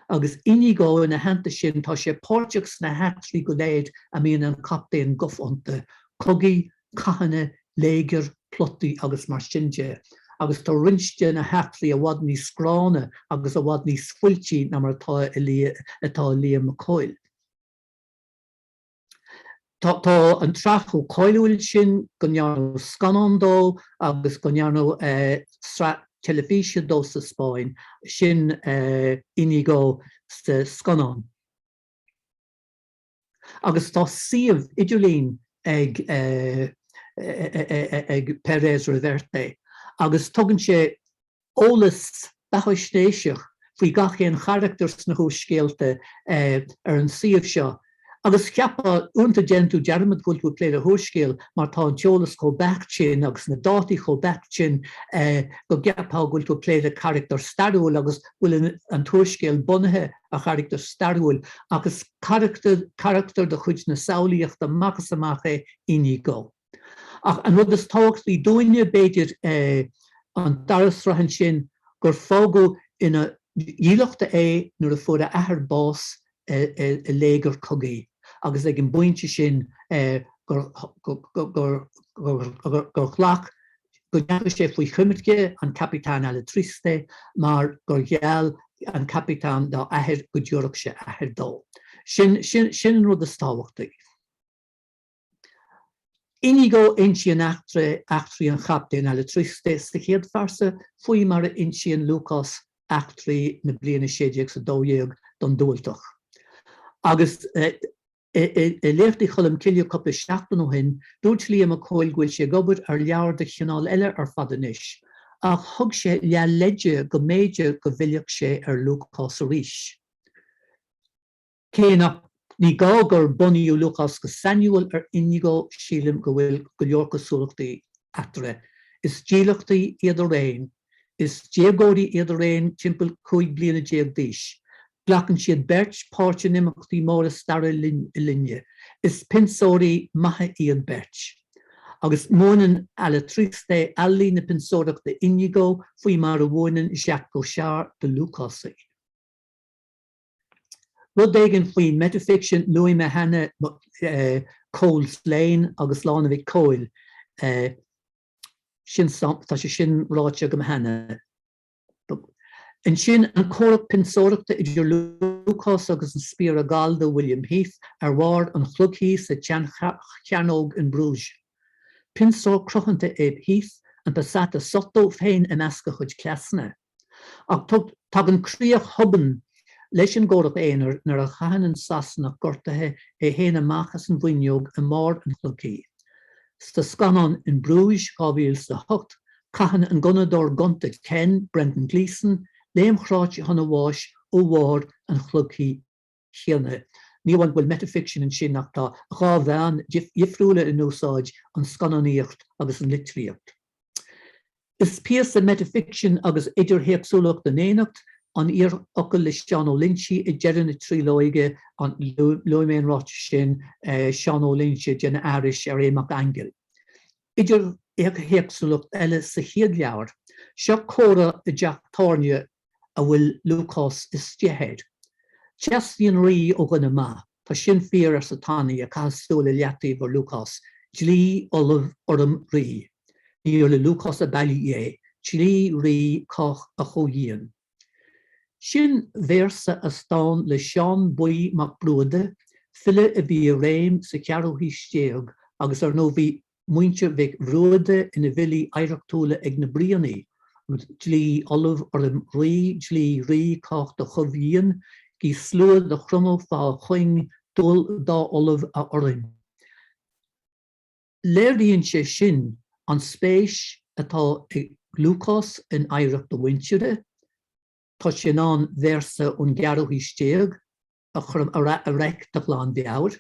agus Íñigo ina hananta sin tá sé páirteach na heachtaí go léir a bhíonn an captaín gofionta, cogaí, cathanna, léigear, plotaí agus mar sin de. agus tá rinste na hetri a wad ní skráne agus a wad ní sfuiltí na mar atá Liam McCoil. Tá an trachú coilúil sin gonnearnú scanandó agus gonnearnú telefíe dó sa Spáin sin inigó sa scanán. Agus tá siomh idirlín ag Pérez Reverte. Agus tugann sé ólas bachostéiseach faoi gachéan characters na húscéalte ar an siomh seo. Agus ceappa únta gentú dearmad bhfuil tú pléile húscéal mar tá an teolas có bectin agus na dátaí có bectin go ceappa bhfuil tú pléile character starúil agus bhfuil an túscéal bunathe a character starúil agus character de chuid na saolaíocht a machas amach inigó. Ach an rud is táhacht í dúine beidir an darasrahan sin gur fógu ina díochta nuair a fuair a ahar bás léigear cogaí. Agus ag an buinte sin gur chlach go deacha sé faoi chuimiige an capitán Electriste mar gur gheall an capitán dá ahir go dúireach sé ahir dó. Sin rud is táhachtaí. Inigo inchi an achtra an chaptain Electriste sa chéad farsa faoi mar a inchi an Lúcás achtra na bliana séideag sa dódhéag don dúilteach. Agus leirtaí chulam cilio coppla seachtain ó hin, dúirt Liam McCoil gúil sé gobert ar leabhar de cheanál eile ar fadanis. Ach thug sé lealeide go méide go bhilneach sé ar Lúcás arís. Céanach ní gá gur bunaíú Lúcás go sanuil ar inigo sílim go bhfuil go leor go súlachtaí atre. Is díalachtaí iad a réin, is déagóirí iad a réin timpeall 5 bliana déag díis. Glachan siad bert páirte nimachtaí móra starra linne. Is pionsóirí maithe iad bert. Agus mónan Electriste allí na pionsóireachta inigo faoi mar a bhónan Jacques Gauchard de Lúcásaí. Rud éigean faoi metafiction Louis Mahana Coles Lane agus lána bhí Coil. Sin tá sé sin ráite go Mahana. In sin an córach pionsóireachta idir Lúcás agus an spíor a gáilde William Heath ar bhár an chlughí sa Cheanóg in Bruges. Pionsóir crochananta Heath an passato sotto féin in asca chuid clasna. Ach tug an críoch huban leis an gcórach éonar nar a chahan an sasnach gortathe héana amachchas an bhuineog a mór an chlughí. Sta scanán in Bruges 2008 chahan an gunadór gunta Ken Brendan Gleeson léim chráit hana bháis ó bhár an chlughí chéanna. Níhain bhfuil metafiction in sin nach tá gá bhean difriúla in úsáid an scannaíocht agus an litríocht. Is píos a metafiction agus idirhéagsúlacht den éanacht an ír ocail le Seán Ó Lynchí i deireanna trí láige an luimén ráite sin Seán Ó Lynchí déna airis ar éach angel. Idir héagsúlacht eile sa chéad leabhar, seo córa i Jack Thorne a bhfuil Lúcás is tíhead. Cheastíon rí ó gona má, tá sin fíor ar sa tánaí a caiúla leataí bhar Lúcás, dlí olamh orm rí. Níor le Lúcás a bailí é, dlí rí coch a chóíon. Sin versa a stán le Seán Buí Mac Brúide, fille a bhí a réim sa cearúthaí stéag agus ar nó bhí muinte bheith bhrúide ina bhilí éireachtúla ag na blianaí, dlí olamh orm rí, dlí rí coch de chomhíon, gí slúad de chrumó fá chuing dul dá olamh a orm. Léiríonn sé sin an spéis atá ag Lúcás in éireacht do wintere, tá sin an versa ón gearúthaí stéag a chum a reic de gláán beabhar.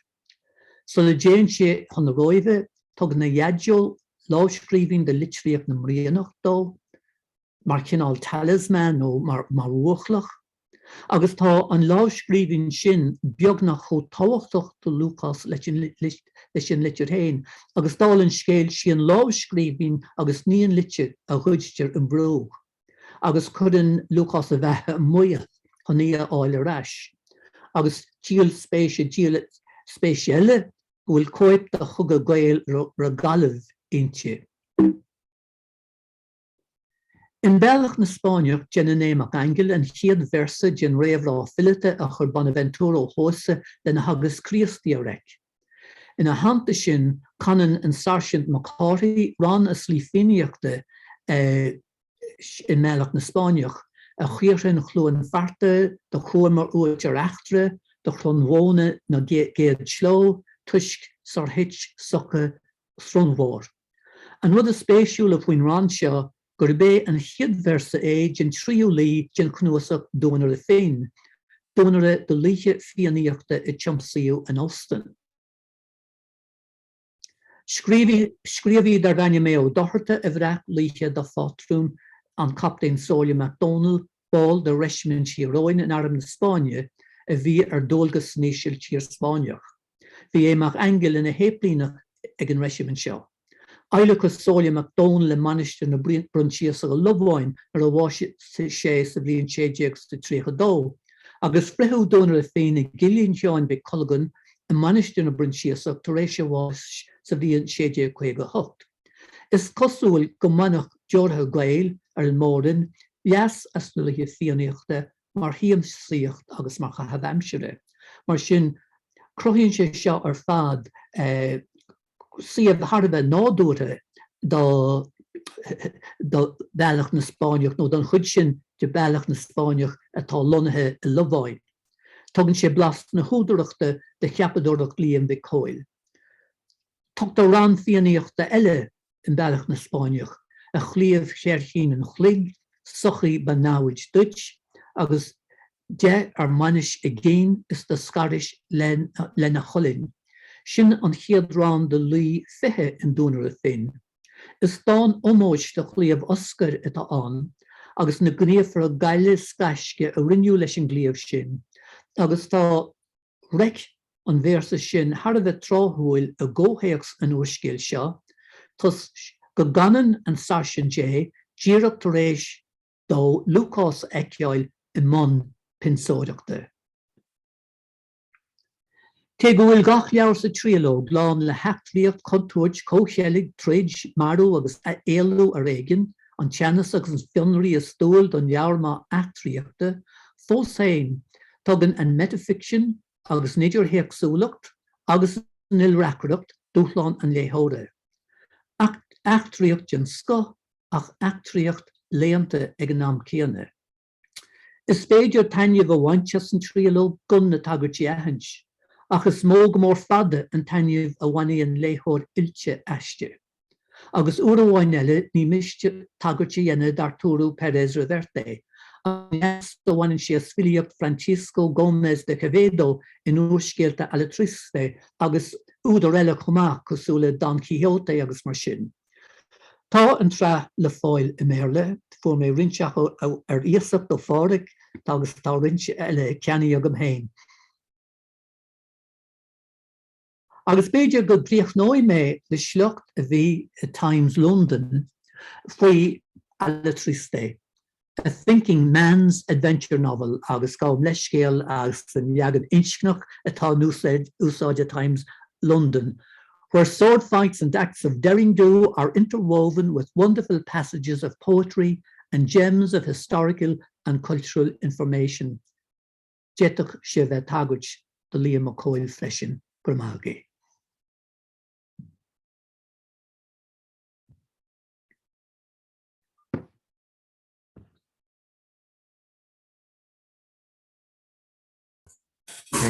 So le déan sé chun na roimhe tug na dhéideol láiscríbhín de litríoch na mrianacht dó, mar cinál talisman nó mar ruachlach. Agus tá an láiscríbhín sin beagnach chó táhachtach do Lúcás leis sin litir héin, agus dálann scéil sin láiscríbhín agus níon litir a chuidir an brú. Agus chudann Lúcás a bheith muoach chun ní áil aráis. Agus díal spéisiale bhfuil cóip de chugad gael ra galamh inti. In Bealach na Spáineach Jenna Mac Angel an chiad versa gin réamhrá fillite a chur Bonaventura hósa den na hagus Christiarech. In a hanta sin canan an Sergeant McCarthy ran a slífiniachta in Mealach na Spáineach a chuirrin chluan farta do chuamar uair achtra do chlonhóna na géad sló tuisk sarhitch socha sronmhór. An rud a spéisiúla bhuain ran seo gur bé an chiad versa gin tríú lí gin cnuasach dónar a féin, dónar do líche fianaíochta I tiomsaíú an Austin. Scríomhí dar bhaine mé ó doharta a bhreac líche do fátrún an Captain Tollamh MacDonald ball de Richmond Chiróin in arm na Spáine a bhí dólgus níisiil tír Spáineach. Bhí Mac Angel in a héplínach ag an Richmond seo. Eilechas Tollamh MacDonald le maniste na bruntíos a lobháin a bháis sé sa bblion 1932. Agus frithú dónar a féin I gilíonn teáin be Culligan a maniste na bruntíos tar éis sé bháis sa bblion 1958. Is cosúil go manach deortha gael an mórin leas as na lithe fianaíochta mar hiamsaíocht agus mar chahadamsere. Mar sin croíonn sé seo ar fad siad harba nádúra do Bealach na Spáineach nó don chuid sin de Bealach na Spáineach atá lonathe I lobháin. Tugann sé blast na húdaireachta de cheapadúireach líon bhí cóil. Tugtar ran fianaíochta eile in Bealach na Spáineach a chliamh séirchin an chlig, sochaí ba náid Dutch, agus de manis I géin is the Scottish lena cholin. Sin an chiad rán de lí fithe in dúnar a féin. Is dán omóid de chliamh oscar itá an, agus na gníomhar a gaile scaisce a rinneú leis an gníomh sin, agus tá rec an versa sin har a bheith tráthúil a ggóhéachs an uaiscéil seo, tus go ganan an Sergeant J, díreach tar éis dó Lúcás Míchéal I mon pionsóireachta. Té go bhfuil gach leabhar sa tríaló glán le heachtlíocht contúirt cóchealaigh tríd marú agus éalú a réigean an teannas agus an fionraí a stóil don leabhar má eachtriachta, fós féin tugann an metafiction agus nidir héagsúlacht agus an ilreachracht dúchláin an léthóra. Eachtriacht gin sco ach eachtriacht léanta ag an nám céanna. Is féidir tainne go bhainteas an tríaló gun na tagartí ahans, ach is móg mór fada an tainne a bhainaí an léthór ilte eiste. Agus uair amháin eile ní miste tagartí dhéanamh d'Arturo Pérez Reverte, agus do bhaineann sé sfiliacht Francisco Gómez de Quevedo in uaiscéalta Alatriste agus údar eile chumach cosúla Don Quixote agus mar sin. Tá an tra le fáil I méle, fu mé rinseach ar íosacht do fáric agus tá rinse eile ceannaí agam héin. Agus beidir go bríochnóid mé le sleocht a bhí i Times London faoi Alatriste, a thinking man's adventure novel agus gá leiscéal agus an leagad inscnach atá úsáide Times London, where sword fights and acts of daring do are interwoven with wonderful passages of poetry and gems of historical and cultural information. Jetach Shiva Taguch, the Liam McCoy Freshen, Gramage.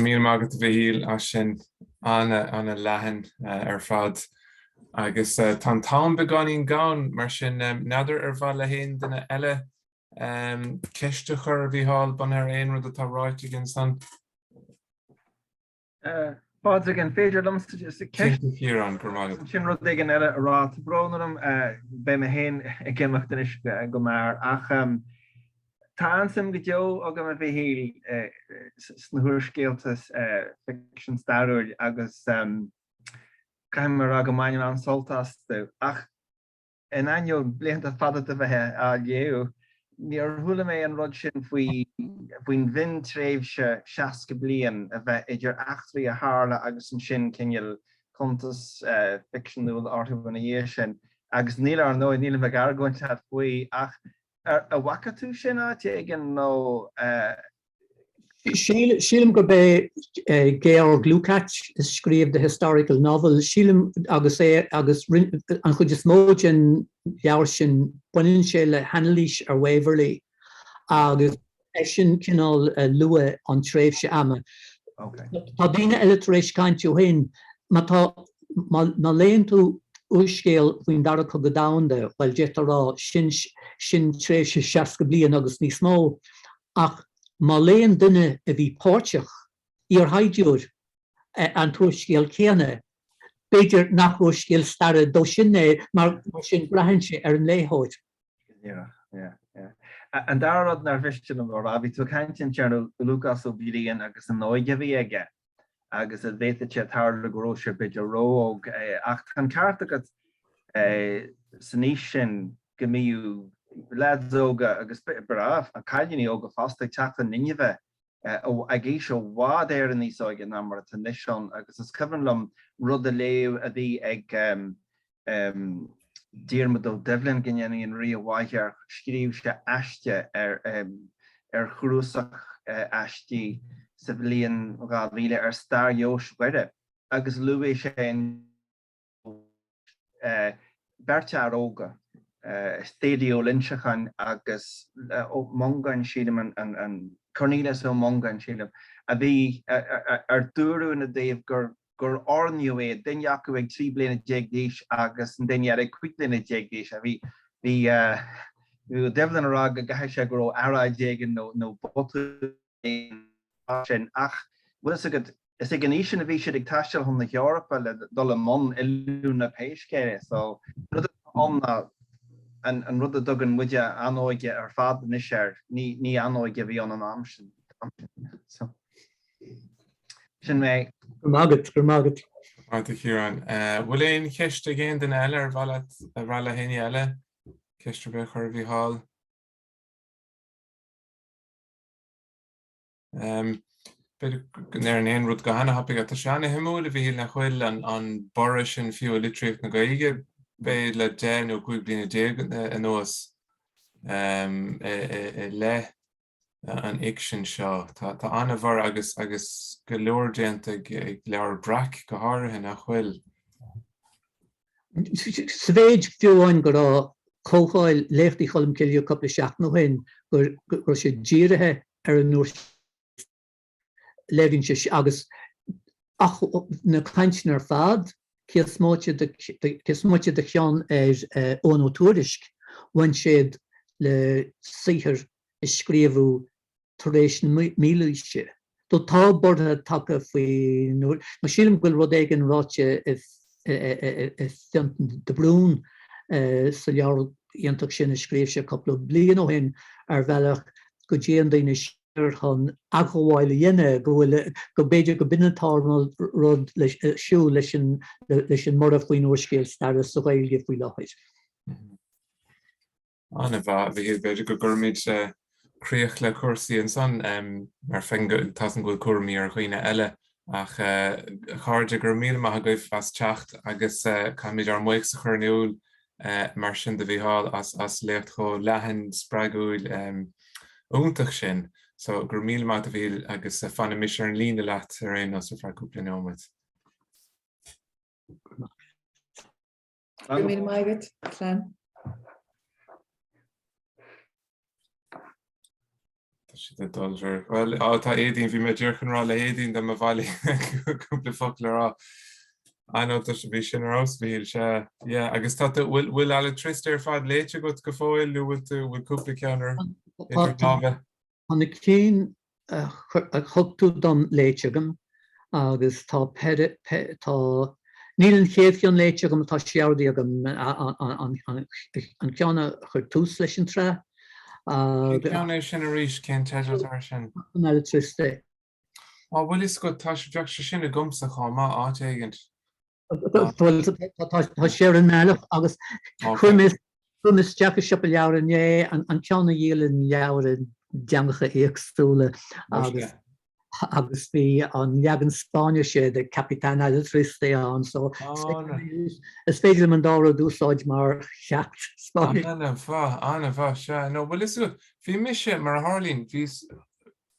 Míl mágat bhíl a sin anna lehan ar fad agus tá tám beganín gán mar sin nadidir ar bhaile le héin duna eile ceiste chur bhíáil ban ar aon rud atá ráite gin san. Fád an féidir lumsta Ceiste an gur sin rud igen eile ará brónarm be me héin gimach den is go mar ach tá sim go deo agam a bheith híl snuhuirscéaltas fiction starúil agus caiimar agam main an soltásta ach in aine blianta fada a bheitthe a léú níor thula mé an rud sin faoin bhín tréimhse 60 bliain a bheith idir achtraí a hála agus an sin cinneal contas fictionúil ortha buna dhé sin agus níl ar nóid níl bheith argóinte faoi ach a wakatú sin again no Sílim go be Georg Lúcás skrev the historical novel. Sílim agus an chud is móin jaar sin buinn sé le Hanlís ar Waverley agus sin cinál lua an tréf se ama. Tá bíine eile kaintú hin, má léon tú úscéal faoin dar go go damda, weil jetarrá sin tréf se 60 blian agus ní smó, ach má léon duine a bhí páirteach ar haidúr an túscéal céanna, beidir nach úscéal starre dó sinné mar sin brahanse ar an léthóid. An darad nar vistin am a bhí tú caiintin tearnú Lúcás Ó Briain agus an nóide bhí aige, agus a bhéite sé tar le goróise beidir róg ach an carta agad san níos sin go míú ledóga agus braf a caiiní óga fásta teachta ninneamh a géis seo bhád éir an níos áige ná mar a nision agus is cyfanlum rud a léh a bhí ag Diarmadó Devlin gynny'n yn ri o waithar sgriw se aiste chrwsach aiste civilian gafile star Josh wede. Agus luwe se yn Berta Aroga stadio Lynchachan agus mongan shilem and Cornelius o mongan shilem. A bi dúrú in a Dave gur orniu den jacu ag 3 bliana jeagdíis agus den ag 5 bliana jeagdíis a bhí Devlin arag a gaithe sé gur ara jeagan nó botu sin ach is ag an ísin a bhí siad ag taisteal chun na Eorpa le dul a mon ilúna péiscéire so an rud a dugan muide anóige ar fad na séir ní anóige bhí an amsin sin mé Margaret. Kieran. Bhfuil éon cheiste géin den eile ar bhela héine eile ceiste be chuir bhí hall. Beidir an éon rud go hana hapig a seanna himúla bhí na chuil an bora sin fiú Litreach na Gaeilge bé le 10 nó 5 bliana déag an nuas le an iction seo. Tá anna bhar agus go leor déanta ag leabhar brac go háirithe nach chuil. Svéid fiúin go rá cóáil léchtaí cholim cill coppla seach nó hin gur sé díirithe ar an nuair lerin se agus ach na caintin ar fad cés muide de chean ar ónótúrisk bhain siad le saothar is scríomhú taréis mílúiste. Dó tá bortha take faoi nuair mar sílim bhfuil rud éigen ráte de brún sa leabhar ionach sin is scríomh sé coppla bliain ó hin ar bhealach go déan daoine chun agóháil dhéine go beidir go binnetáil rud siú leis an mar a faoin uorscéil stair sa Gaeilge faoi láthid. Anna bhí beidir go gurmid críoch le cuasaí an son mar tasan ghfuil cuairmí ar chuoine eile ach cháirde gur míle maith goibh as teacht agus caimid ar muoich sa churniúil mar sin de bhí hall as lécht cho lehan spregúil úntaach sin. So gur míle maith a bhíl agus fanna mis ar an lína leat ar aon os ar cúpla nóid. Gur míle maigad, Clan. Well, tá éidirn bhí me dúrchan rá le éidirn de a bhaile cúpla focail rá. Anó tá bhí sin arás bhíil se agus tá bhfuil eile trist ar fad léite go fáil nó bhfuil cúpla ceannar idir tábheith. Hanna cén chugtú dom léitegam agus tá níl an chéad ceann léitegam tá seardaí agam an ceanna chur tús leis an tre. Ceanna sin a rís cén teidir sin. An eile triste. Bhfuil is go tá beag se sin a gomsa cháma áit éigent. Tá séar an meach agus chumis deach sipa leabhar an ceanna dhéal an leabhar deangacha éagsúla agus agus bhí an leagan Spáine sé de Capitán Electricité an, so is féidir an dára dúsáid mar cheacht Spáine. Anna bha, no, well is bhí mise mar Harlín, bhí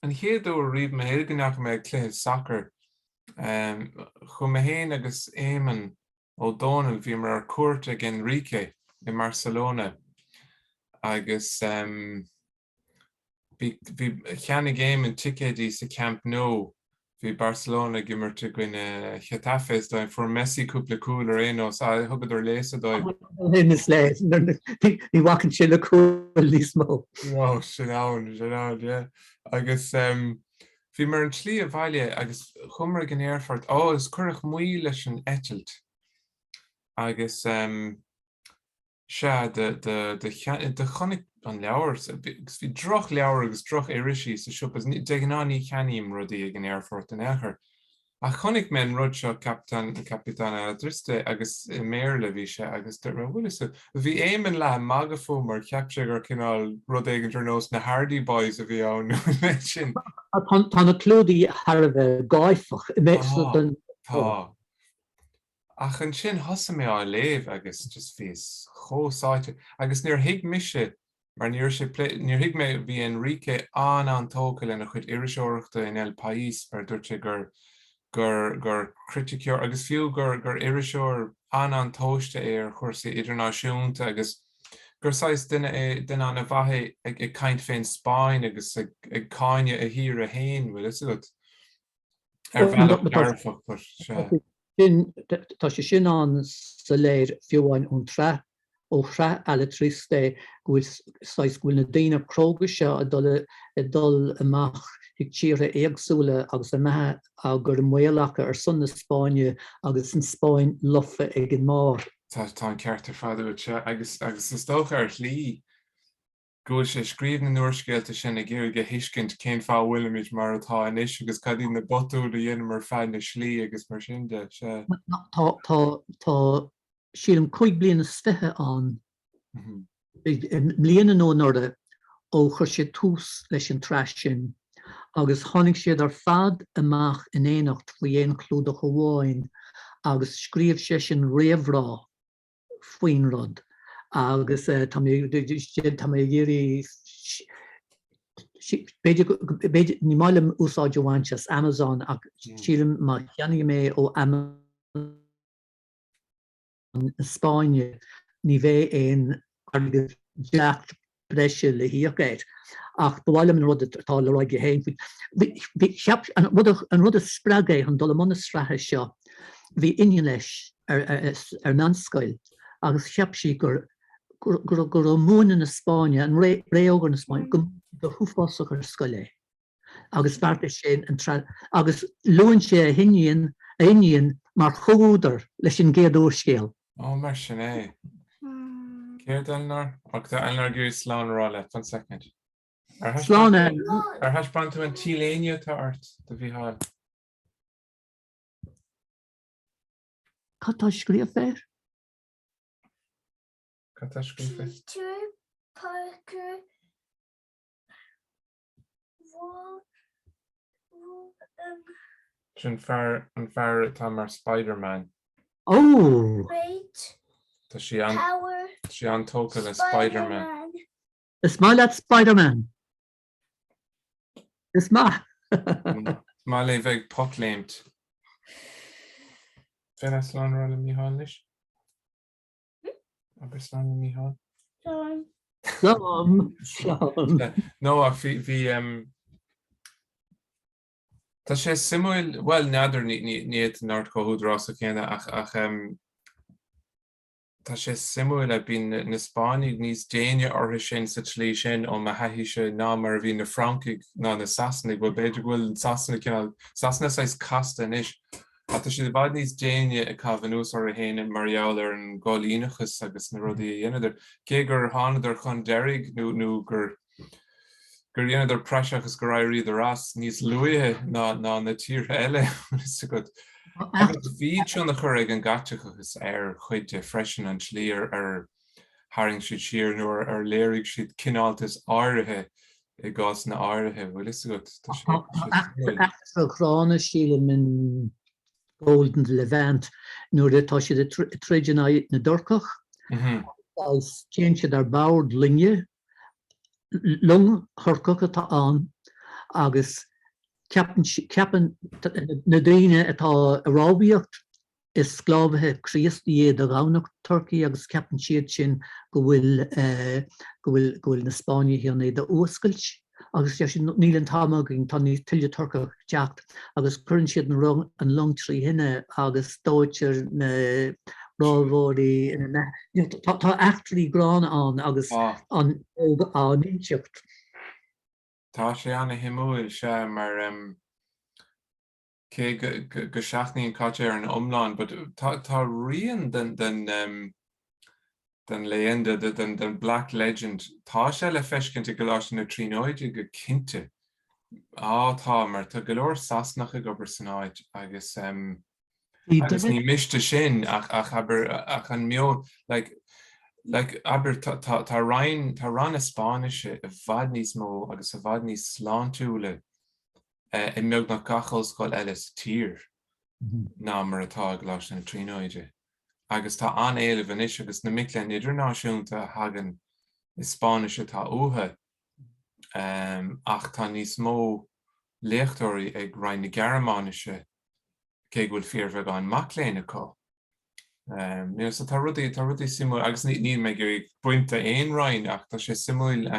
an chéadú riomh me héganach me cléh soccer. Chu me héin agus éman ó Donald bhí mar cuairt ag Enrique in Barcelona. Agus bhí cheannig éman ticéidí sa Camp Nou bhí Barcelona gimmerte gine Getafes da for Messi cúpla cúlar éos a thugad ar lésa dóid. Is leis, ní bhacan sin le cúil níos mó. No, sin áin, yeah. Agus bhí mar an slí a bhaile agus chumar gan airfort, is cuireach muí leis an etalt. Agus se de chonig an leabhar, gus bhí droch leabhar agus droch éiriseí sa siúpas de gnáí cheaníim rudaí ag an airfort an éair. A chonig men rud seo Capitán Electricité agus méle bhí se agus de bhfuil bhí éman le magafó mar ceapse gur cinál rud ag an nós na Hardy Boys a bhí ann sin. Tána clúdaí ar bheith gáifach Tá. Ach an sin hosa mé á léamh agus just fís chósáite. Agus níor hiig mise mar níor hiig mé bhí Enrique an tócail in a chuid iriseoireachta in El País ar dúirte gur criticúr agus fiú gur iriseoir an tóiste ar chuirsaí idirnáisiúnta agus gur sais duine an a bhaithe ag caint féin Spáin agus ag cáine a hir a héin bhfuil is good. Ar bhealach dearfach se. Tá sé sin an sa léir fiúháin ón tre ó tre electricité gúil na daoine cróga se a dul amach ag tíre éagsúla agus a methe a gur muoileacha ar son na Spáine agus an Spáin lofa ag an már. Tá an ceart ar fada se agus is tócha ar lí gúil sé scríb na nuairscéalta sin a ggéir go hiiscint cén fá bhfuilimiid mar atá inis agus cadí na botú a dhéanam mar fein na slí agus mar sin de se. Tá sílam 5 bliana slithe an bliana nó norda ó chuir sé tús leis an treis sin agus tháinig siad ar fad amach in éanacht faoi éon clúd a choháin agus scríomh sé sin réamhrá faoin rud. Agus tá mé dhéirí ní máilm úsáid bhaintes Amazon ach sílim má cheannig mé ó Amazon Spáine ní bheith éon agus deacht breise le híochéid. Ach bhhailm an rud atá le roiige héin. An rud a spregé an dul mna strathe seo bhí inne leis ar nanscoil agus cheap sí gur múin na Spáine an réógan na Spáine go thuúfásach ar scoile. Agus bharta sé agus luann sé a iníon mar chóúdar leis sin géadú scéal. Mar sin é. Céir Eleanor? Ach tá Eleanor gur sláán rá le fan second. Sláán ar haisbantú an tíléine tá ort do bhí háil. Catá scríomh fér? Catá scríomh fér? Peter Parker Sin fear atá mar Spider-Man. great Tá sí an tóca le Spider-Man. Is má leat Spider-Man? Is má? Má le bheith potléimt. Fé sláán rá le Mícheál leis? Agus sláán le Mícheál? Slám. No, ach bhí tá sé simúil, well, nádar níiad náirt cóúdrás a chéine ach tá sé simúil a bhí na Spáinigh níos déine ortha sin sa tlí sin ó ma haithí se ná mar bhí na Francigh ná na Sasanigh, bhfuil beidir bhfuil Sasanna sais casta inis. A tá si bhd níos déine a cabhanús ar a héine marall ar an gáilínachas agus na rudaí a dhéanaidir. Cé gur tháinar chun deireadh nó gur dhéanaidir preisechas go raibh iad ras níos luithe ná na tíre eile. Bhí tún na chuir an gaiteachchas ar chuide freisin an slí ar haing siad siar nó ar léirigh siad cináltas áirithe I gás na áirithe bhfuil is go Extra chrána síle min Golden Levant nuair atá siad treideanna na dorcach as céintse ar bord linne lung thorcach atá an agus ceapan na daoine atá arábíocht is sclábthe Chríostaí iad a gánach Turkey agus ceapan siad sin go bhfuil na Spáine híanna iad a uascailt agus níl an támagin tá ní tuile Turcach teacht agus chuann siad an long trí hinne agus dóitir na rábhóirí tá eachtarí grán an agus an íseacht. Tá sé anna himúil se mar cé go seaachnaí an caite ar an omláin, but tá rian den léanda den Black Legend tá sé le feiscinnte go leis na tríóide go cinnte tá mar tá go leor sasnacha go bar san áid agus ní miste sin ach an meo aber tá ran a Spáinise a bhad níos mó agus a bhad níos sláintúile I meag nach gachos gáil eile tír ná mar atá go leis na tríóide. Agus tá an éileh is agus na miiclean idirnáisiúnta hagan is Spáinise tá uathe ach tá níos mó léachtóirí ag roinn na Gearmáinise cé bhfuil fíormheh an macléine có. So tá rudí simú agus ní me gur buinte éon roinn ach tá sé simúil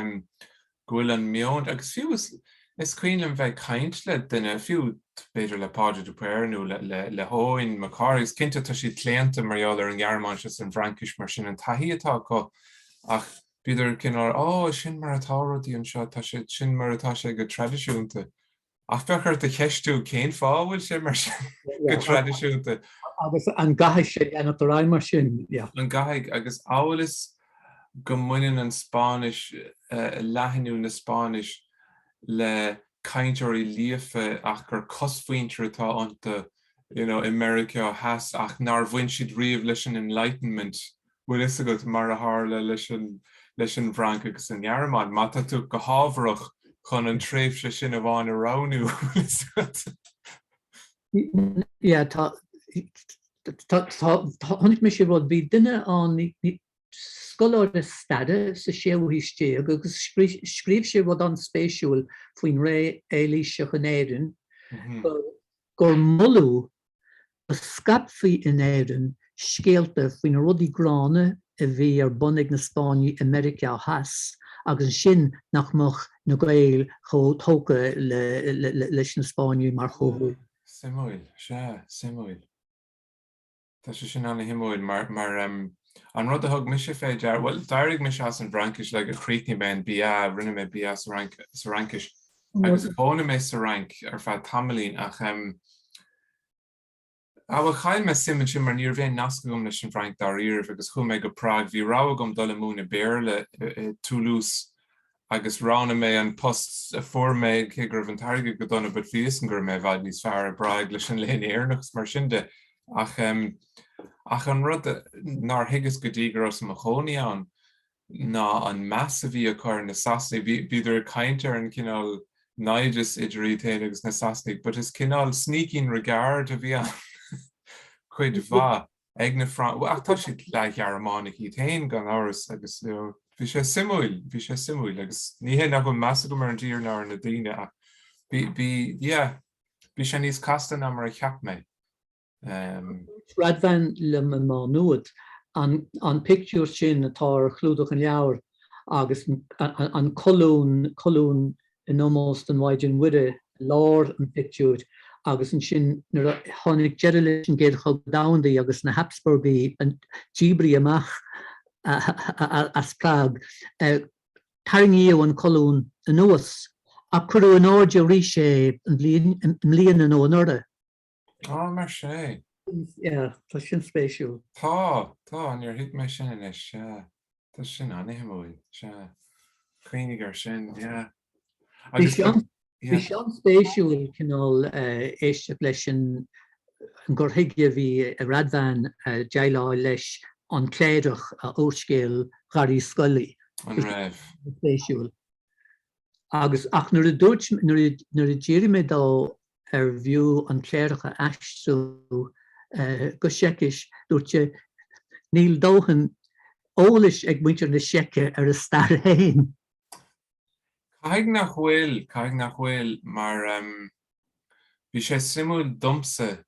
ghfuil an meon agus fiú is cuiann bheith caint le duine fiú beidir le páide de puirnú le hóin Macari's cinnte tá si cléanta marall ar an Gearmáinse san Frankis mar sin an taithí atá có ach beidir cinar sin mar atá rudaí an seo tá sé sin mar atá sé go tradiisiúnta. Ach bechar de cheistú céin fáhfuil sé mar go tradiisiúnta. Agus an gaithigh sé an ráid mar sin. An gaithigh agus áhfuil go muineann an Spáis leithinú na Spáis le cainteoirí líofa ach gur cosfaointear atá ionta America has ach nar bhain siad riamh leis an Enlightenment bhfuil is agat mar a tharla leis an Frank agus an Gearmáin má tá tú go hábharach chun an tréimhse sin a bháin aránú. Tháinig me sé bhd bhí duine an scoláir na stade sa séuhíiste agus scríb sé bhd an spéisiúil faoin ré éilíseach an éireann gur mollú a scapfaí in éireann scéalta faoin rudí grána a bhí ar bunnig na Spáine America has agus sin nachmach na Gael tóca leis na Spáine mar chomhú. Simúil, simúil. Tá sé sin anna himúil mar an rud a thug mis sé féidir, well dairg mis as an Frankis le a chríicní ben bia rinne mé bia sa Frankis agus bóna mé sa rank ar feadh tamlín ach bhfuil chail me simime sin mar níor bhéon nasca gom leis an Frank daríomh agus chum mé go Prague bhí rá gom dul múna béirle Toulouse agus rána mé an post a formméid ché gur an tarige go donna bud fios gur mé bhd níos fear a Prague leis an léon éarnachs mar sinnde ach an rud nar higus go dtí as an choní an ná an meas a bhí a chuir na Sasnaigh bhíidir caintear an cinál naidir idirí agus na Sasnaigh, but is cinál sneaking regard a bhí an chuid bha ag na ach tá si le Gearmánic í tain gan áras agus bhí sé simúil agus ní hé nach go measa go mar an tír ná na daine ach bhí sé níos castan am mar a cheap mé. Radvan le má nuad an picture sin atá chlúdach an leabhar agus an colún in almost an waidin wide lár an picture agus an sin tháinig Gerald an géad chug dáhandaí agus na Habsburgaí an díbrí amach as Prague taringíú an colún an nuas a chuú an áide rí sé an líon an ó an orda. Mar sé. Tá sin spéisiú. Tá an ar hit mé sin is Tá sin anna himúil chuoinnig ar sin. Bhí sé an spéisiúil cinál éisteach leis an gurthaige bhí a radbhain deáil leis an cléireach a óscéal garí scoilí. An raibh. Spéisiúil. agus ach nuair a dúirt nuair a ddéirí mé dá bhiú an cléiricha eistú go seiceis dúirte níl dóthain ólis ag muintear na seice ar a star hain. Caig nach bhfuil mar bhí sé simú dumsa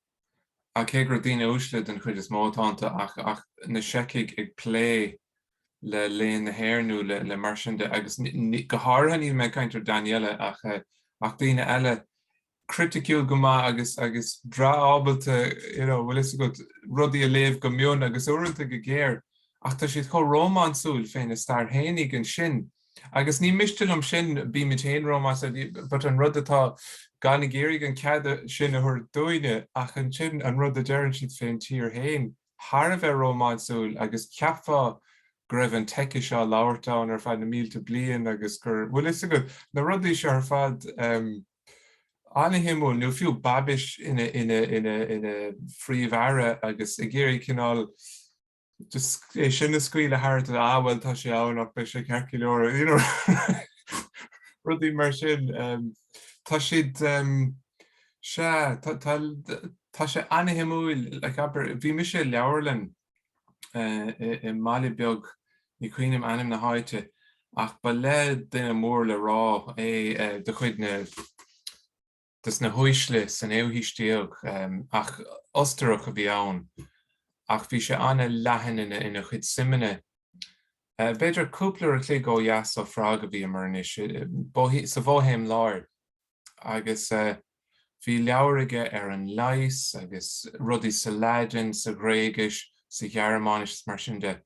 a cé gur daoine úsleid an chuid is mótánta ach na seiceigh ag plé le léon na hairnú le mar sin de agus go háirithe níl mé caintear Danielle ach daoine eile criticúil go maith agus drá ábalta bhfuil is go rudaí a léamh go miún agus uaireanta go géir ach tá siad chomh rómánsúil féin is star hainigh an sin. Agus ní mistilm sin bí mit héin Rómás but an rud atá gan géirigh an cead sin a thuair dúine ach an sin an rud a dearann siad féin tír hain. Thar a bheith Rómánsúil agus ceapfá go raibh an teice seo láirtáin ar fad na mílte bliain agus gur bhfuil is go na rudaí se ar fad anna himú nó fiú babis ina phríomhara agus i ggéirí cinál just sin na scuile thart áhfuil tá sé ánnach be sé ceir leor rudí mar sin tá siad tá sé anna himúil bhí me sé leabharlann i Mali beag ní cuioinem anam na háite ach ba le duine mór le rá de chuid na huisle san éuhístíog ach osteach a bhí ann ach bhí sé anna leathan ina chuid simine. Beidir cúpla a clé go jaas ó frág a bhí mar sa bhóthaim láir agus bhí leabharige ar an lais agus rudaí sa láideann sa gréigis sa ghearmánis mar sin de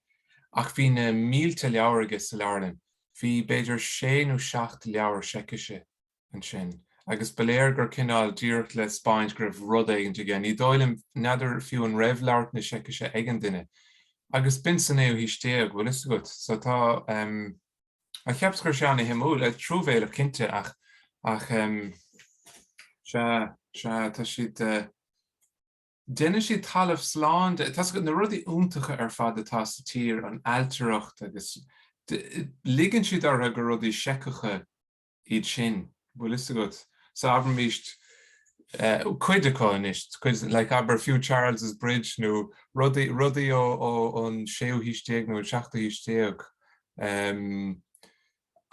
ach bhí na mílte leabharige sa leabharlann. Bhí beidir 6 nó 7 leabhar seiceise an sin. Agus beléir gur cinál díreach le Spáint go raibh rud éigent again. Ní dóilm nadidir fiú an raibh leabhart na seiceise ag an duine. Agus bin san éuhístíag bhfuil is gut. So tá a cheaps gur seanna himúil le trúbhéile cinnte ach tá siad duine siad talamh sláán tá go na rudaí úntacha ar fad atá sa tír an ailtireacht agus ligann siad ar go rudaí seiceacha iad sin bhfuil is gut. So abermíist cuideáin ist like aber fiú Charles's Bridge nó rudaí ó an séuhístíag nó 7hístíag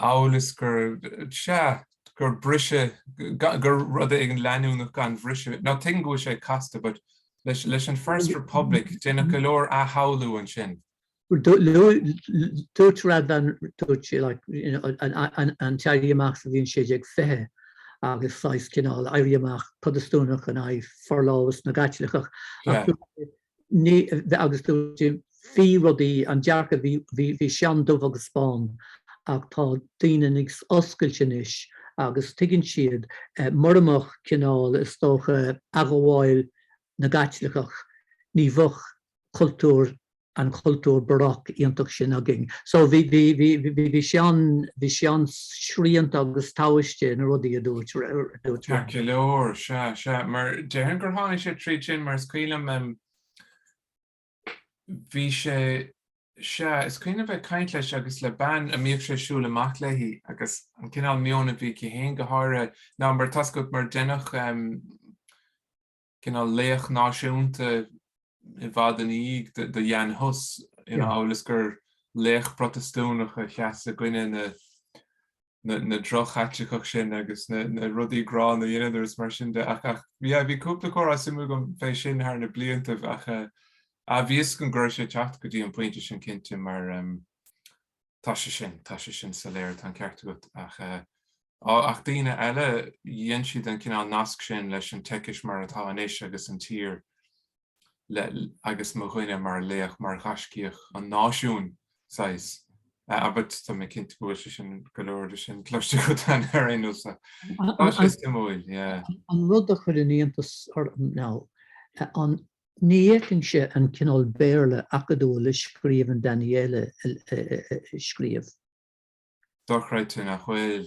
álas gur brise gur rud ag an leanúnach gan bhrise. Ná tin go sé casta, but leis an First Republic déanach go leor a háú an sin. Dúirt rad an tearíamach sa bhíonn sé ag fithe agus sais cinál éiríamach podastúnach an éid forlás na gaiitlichach. Agus dúirt fí rudaí an dearcha bhí sean dubh agus Spáin ach tá daoine ag oscailte agus tuigeann siad marmach cinál is tócha agháil na gaiitlichach ní bhuch cultúr an cultúr barach íontach sin agin. So bhí sean sríant agus táiste na rudaí a dúirt. Ceir leor se mar dearann gur tháinig sé tríd sin mar scaoileam bhí sé is cuioine bheith caint leis agus le ban a míomh sé siúil amach leihí agus an cinál mionna bhí chéin go háire ná mar tascot mar dénach cinál léach náisiúnta I bhd an íg de Jan Hus álas gur léach protestúnach a cheas a gcuine na drochhatteach sin agus na rudaí grán na dhéanaidir mar sin de ach bhí cúpla chóir simú go bheith sin thar na bliantah ach a bhíos gon gur sé techt go dtí an pointe sin cinnte mar tá sé sin sa léir an ceart go ach daoine eile dhéann siad an cinál nasc sin leis an teiceis mar atá anéis agus an tír agus mo chuine mar léach mar chaiscíoch an náisiún sais. Aber tá mé cinnte go sin golóir sin cloiste go an airú sa. Móil, an rud a chuir íontas ná an nícinn sé an cinál béirle acadú le scríomh an Danielle scríomh. Dochreite nach chfuil,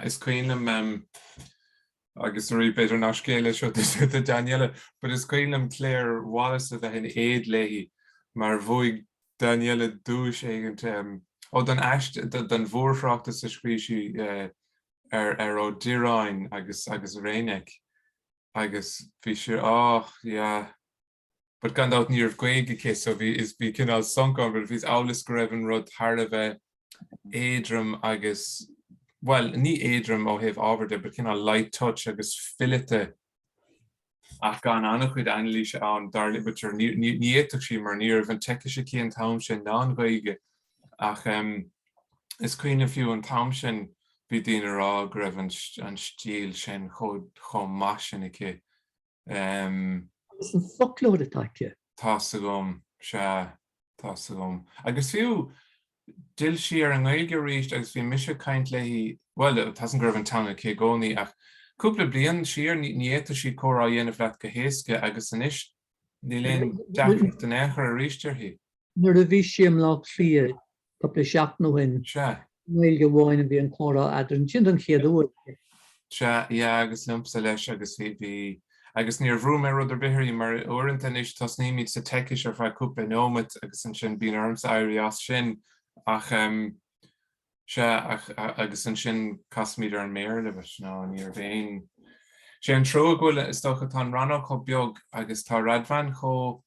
is cuioinm agus rí beidir ná scéile seo de Danielle, but is cuioinm Claire Wallace a bheith in éad léhí mar bhuaig Danielle dúis éigent ó den bhórthreachta sa scríosi ó Díráin agus Réineach agus bhí sé yeah. But gan dat níor gcuige cé so bhí cinál sonca but bhís álas go raibh an rud thar a bheith éadrom agus well ní éadrom ó thaobh ábharde but cinál light touch agus fillite ach gan annach chuid ainlí se an darla but ní éiteach sí mar níor bhain teice sé cían tam sin ná gcuige ach is cuioine fiú an tam sin bhí daoine rá go raibh an stíl sin chomh maisin aici. Is an folklór atá. Tá sa gom agus fiú dil si ar an ghaeilge ríist agus bhí mise caint leihí well tá an gurb an tanga cé gcónaí ach cúpla bliain siar ní éta sí chorá dhéanamh leat go héasca agus san isis ní léon deachreacht den éair a ríistearthaí. Nuair a bhí siam lá tríar cúpla seach nóhain ghaeilge bháin a bhí an chorá adran sin an chéad uair. agus limpsa leis agus bhí agus níor bhrú mé rud ar bitheirí mar uaireanta is tas níimiid sa teicis ar bheith cúpla nómad agus an sin bíon armsa éirí as sin ach agus an sin casmíid ar an méir le bheits ná níor bhéin. sé an tro ghfuil is tócha tá ranach cho beag agus tá radbhain cho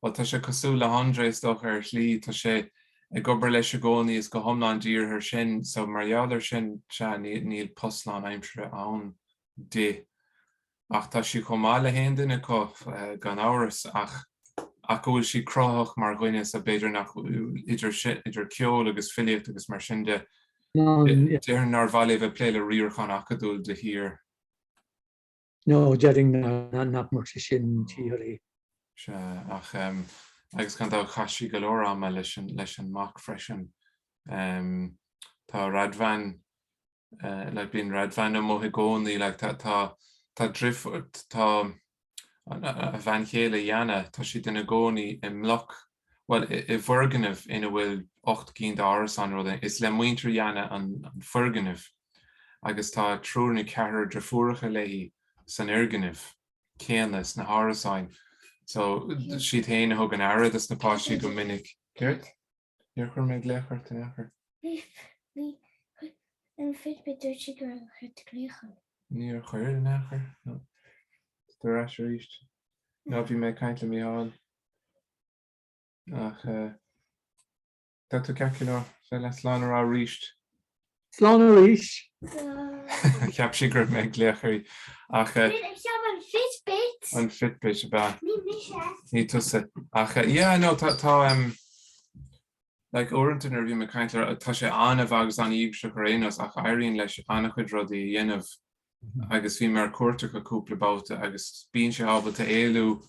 tá sé cosú le handra is tócha ar slí tá sé ag gobar leis a gcónaí is go thomláin dír ar sin so margheallar sin níl postláin aimsre ann dé. Ach tá sí chomála héin duine có gan áras ach bhfuil sí crothach mar ghoine a beidir nach idir ceol agus filiacht agus mar sin de déir nar bhaile bheith pléile riorchan acadúil de hir. No, dearing nach mar sin tíorí. Ach agus gan dá chaisí go leor am leis an mac freisin. Tá radbhain le bíon radbhain am mothe gcónaí le tá drifort tá a bhain chéile dhéana tá si duna gcónaí i mloch well I bhorganmh ina bhfuil 8 cín áras an rud is le muintear dhéana an bhorganmh agus tá trúna ceathar drifúracha leihí san irganmh céanas na hárasáin so si héana thug an airad is napáistí go minic. Ceirt? Níor chuir méid léchart in éair. Bhí an fitbit dúirt si gur chuit gléchan. Níor chuir in éair? No. Tá rás ríist. No bhí méid caint le Míchéal. Ach tá tú ceac nó sé le slán rá ríist. Slán a ríis? Ceap si gur méid lécharí ach an fitbit ba. Ní tusa ach no tá like orintún ar bhí me caint tá sé anmh agus an íobse go réanas ach éiríonn leis annach chuid rudaí dhéanamh agus bhí mar cuairteach a cúpla báta agus bíonn sé ábalta éalú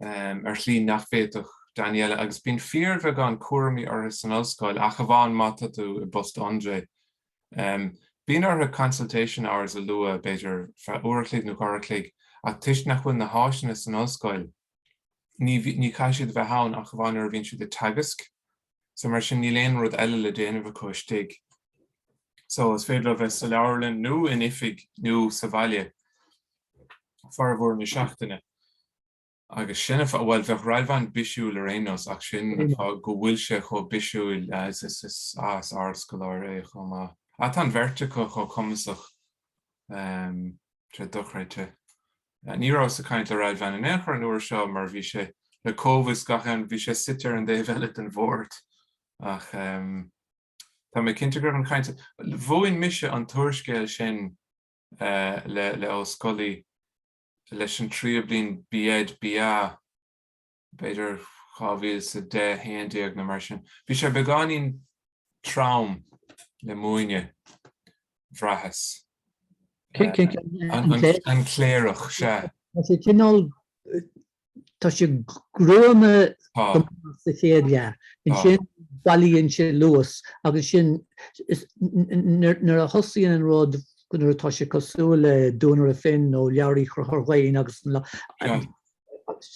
ar slí nach féadach Daniela agus bíonn fíor bheith gan cuairimí ar san ollscoil ach a bhain mata tú I Bust André. Bíonn ar consultation hours a lua beidir fe uairclaigh nó gcóirclaigh ach tuisc nach bhfuil na háisina san ollscoil. Ní caiisiad bheith ann ach a bhain ar bhíonn siad a tagasc. So mar sin ní léon rud eile le déanamh a cóistigh. So is féidir le bheith sa leabharlann nó in ifig nó sa bhaile far bhór na seachtaine. Agus sin bhfuil bheith raibhán bisisiúil ar aonos ach sin go bhfuil sé cho bisisiúil is árscoláir é chumá. A tá bherte cho cumasach tre dochreite. Ní rá sa caint le raibhán in éair an uair seo mar bhí sé le cómhas gachan bhí sé sitar an déhheile an bhórt. Ach tá mé cinnte gur an chainte bhóin mise an tuairiscéil sin le ó scoilí leis an trí bliain biad bia beidir chábhíil sa 10 na mar sin. Bhí sé beáín traum le muoine bhreathas. An cléireach se. sé cinál tá sé gruame sa chéad in sin bailíonn sé luas agus sin nar a thosaíonn an rud gunnar atá sé cosú le dúnar a fin ó leabharí chorhain agus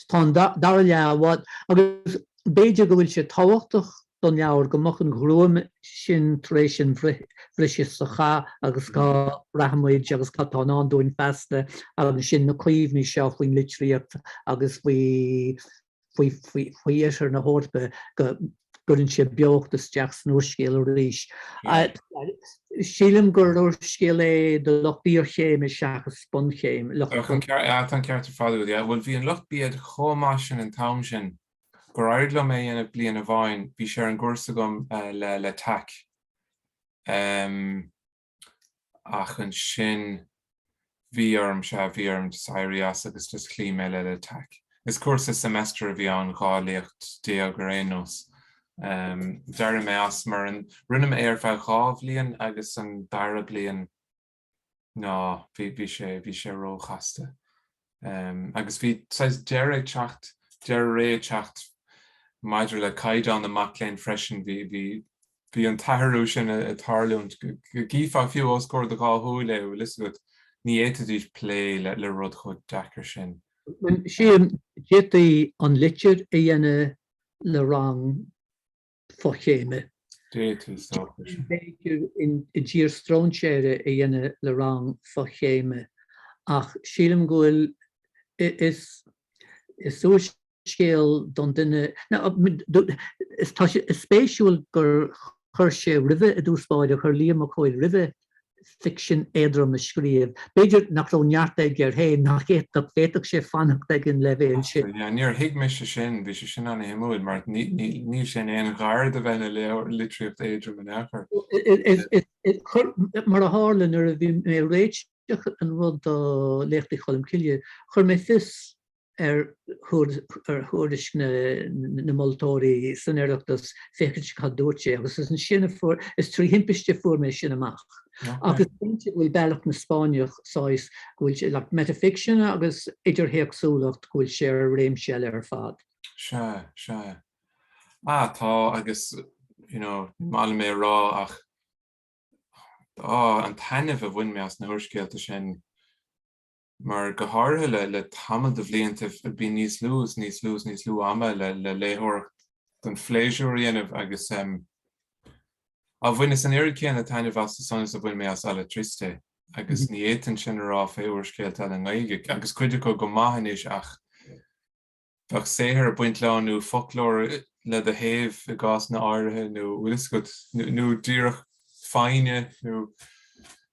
tá dar leabhad agus béidir go bhfuil sé táhachtach don leabhar go mach an gruam sin trééis sin bhrisis sa cha agus cá rahamid agus cá tá ná dúin festa agus sin na cuomhní seo faoin Litreach agus faoi éisiir na hórpa go gurinn sé beochtteach san úscéal ríis. Sílim gur úscéal de lochbíor chéim is seachas spon chéim. Tan ceart fáú, bhfuil bhí an luchbíad chomásin an tam sin, gur airla mé ana blian a bhain, bhí sé an gúsa gom le tac. Ach an sin bhíarm sairias agus just clí mé le tac. Is cuasa semestre a bhí an gáíocht déag rénos. Deir mé as mar an rinne éar fe gáh líon agus an dara blion ná bhí sé róchaasta. Agus bhí deir réteacht maidir le caiideán amach léinn freisin bhí an tathú sin a tarlúnt go gífa fiú oscóir de gáthú le lis go ní éitadís plé le rud chud dechar sin. Si détaí an litir a dhéine le rang fochéime. Béidir in ddír strónséire a dhéine le rang fochéime. Ach sílim goil is úscéal don duine is spéisiúil gur chuir sé ribhe a dúspáid a chur líam a chuid ribhe fiction éadrom a scríomh. Beidir nach neart gur héin nach éach féach sé fannach gin levéil si. Níor hiig me se sin, bhí se sin an éimúid, mar ní sin éon gáir a bheine le Litreach éadrom an echar. Mar a hálan ar a bhí mé réiteach an rud léchtaí cholim ciile, chur mé fis thuiris na moltóirí san éireachtas féchas cadúirte, agus is an sinna is trí himpeiste fuair mé sin amach. Agus bhfuil bailach na Spáineach sáis bhfuil sé le metafiction agus idirthéagsúlacht bhfuil sé réimseile ar fad. Se. Tá agus mála mé rá ach an tainmh a bhain mé as na thuairiscéalta sin mar go háirthe le tamil de bhblianta bí níos lú ama le léthóir don phléisiúíanamh agus a bhaine san éiri céan a tainmh as sonas a bhain mé as electricité agus ní éan sin rá féhuairscéalta an gaige agus cuidir go maithanis ach bheadh séthar a buint leánú folklór le a héamh a gás na áirithe nó díreach fáine nó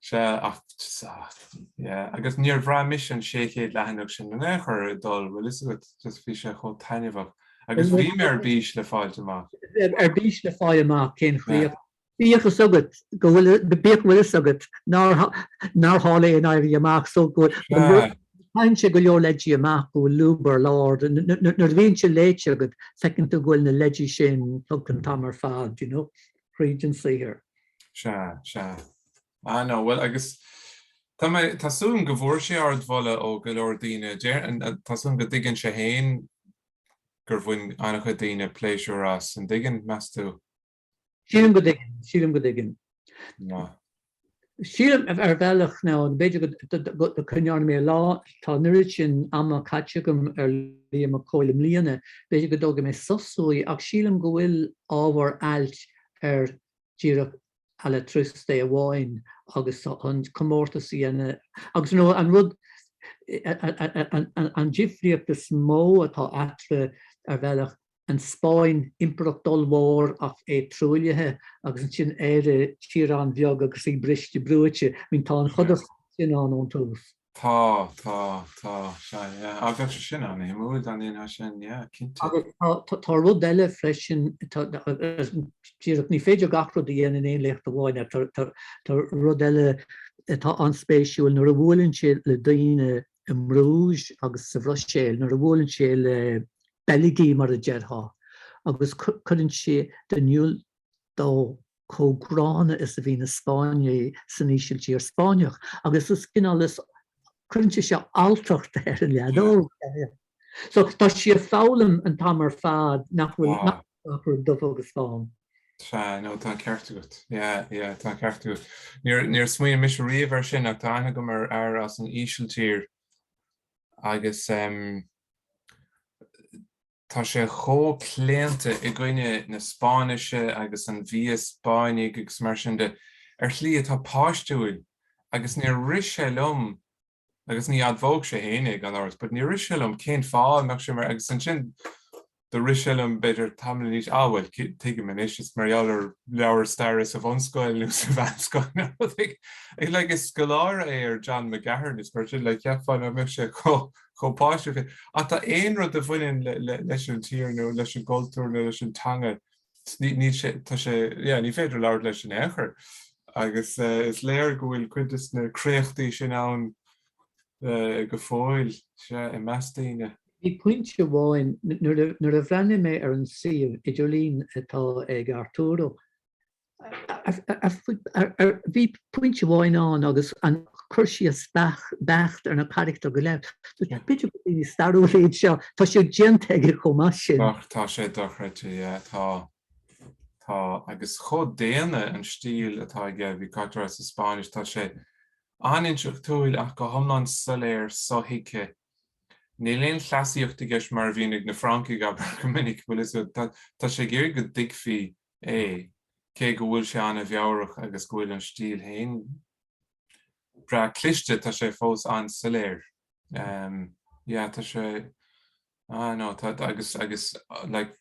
se agus níor bhrá mis an séchéad lehanach sin an éair dul bhfuil is just bhí sé cho tainmhach agus bhí mé ar bís le fáilte amach. Ar bís le fáil amach cén chríoch. Bíochas agad go bhfuil agad ná hála an éirí amach so go se go leor leidí amach go lúbar láir nar bhíonn se léite agad fecinn tú ghfuil na leidí sin tugtan tamar fad, region saoir. Se. No, well agus tásún go bhór sé ard bhile ó go leor daoine tásún go dtuigeann sé héin gur bhain annach chu daoine pléisiúr as an dtuigeann meas tú. Sílim go dtuigeann. Sílim ar bhealach ná an beidir go chunearn mé lá tá nuiri sin ama caiteagam ar líam a choilm líana, beidir go dóga mé sosúí ach sílim go bhfuil ábhar ailt ar díreach electricité a bháin agus an commórtas íana agus an rud an difríocht is mó atá atre ar bhealach an Spáin impreacht dul mhór ach é trúilethe agus an sin éire tíran bheag agus í briste brúite mín tá an chudas sin an ón tús. Tá agus sin an múid an in sin tá rud eile freisin tíach ní féidir gachra dhéana in éon lecht a bháine tá rud eile tá anspéisiúil nar a bhfuilinn sé le daoine i mrúis agus sa bhroiséil nar a bhfuilinn sé le beligí mar a deartha agus chuann sé denúil dó cógrána is a bhí na Spáine san íseal tíar Spáineach agus is cinealas chuann sé altracht ar an leadó. So tá sé fálam an tamar fad nach bhfuil dubh agus fáin. No, tá ceart agat. Tá ceart agat. Níor smuoine mis riomh sin ach tá aithne go mar ar as an íseal tír agus tá sé cho pléanta i gcuine na Spáinise agus an bhí Spáinigh agus mar sin de ar slí atá páistúil agus níor ris sé lom agus ní adbhóg sé héananig an áras, but ní ris sé lom cén fáil nach sé mar agus an sin the Richelm better tamlin well take him an is Marialler lower stars of unscoil news of Vanscoil. I think like a scholar or John McGahern is virtually like yeah fun I make sure go positive. At the end of the winning lesson tier no lesson gold tour no lesson tanga need yeah ni federal loud lesson echer. I guess it's layer go will quintus na creachti sin on gefoil in Mastine. Bhí pointse bháin nuair a bhreanna mé ar an siomh idirlín atá ag Arturo. Bhí pointse bháin an agus an chuirsí becht ar na charachtar go leibh. Beidir go bhí starúléid seo tá sé gent ag chomá sin. Tá sé dochreite tá agus chod déana an stíl atá ige bhí caitar sa Spáis tá sé aninseach túil ach go thomlan soléir sohiice. Níléon chlasíocht ige mar bhínig na Francaigh go minic tá sé géir go dicfií cé go bhfuil sé anna bheabhrach agus go bhfuil an stíl hain. Bra cliste tá sé fós an soléir. Tá sé no agus like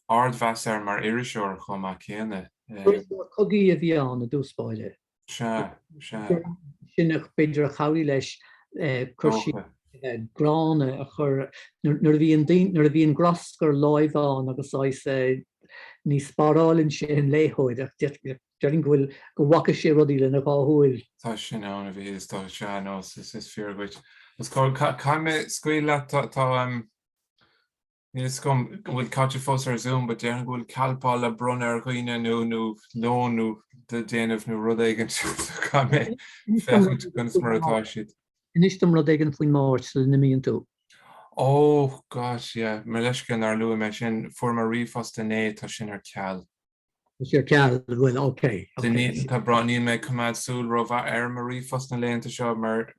ardhheasar mar iriseoir chum a chéine. Cogaí a bhí an a dúspáile. Sinnach beidir a chaí leis chuirsí gráne a chur nuair a bhíon grascar láimhán agus ní spárálinn sé an léthóid ach dearing bhfuil go bhacha sé rudí le na gáthúil. Tá sin an a bhí tá se nó is feargóid. Is caiime scuile tá níos gom bhfuil caite fós ar Zoom, but dearan bhfuil calpáil a brun ar chuoine nó lónú de déanamh nó rud éigen caiime fechant gunas mar atá siad. Inistum rud éigen faoin máirt le na míon tú. Oh gosh, yeah. Mar leis gan ar luaim me sin forma riomfosta né tá sin ar ceall. Sé ceall bhfuil okay. Tá braníon me cumad súil roh ar mar riomfosta na léanta seo mar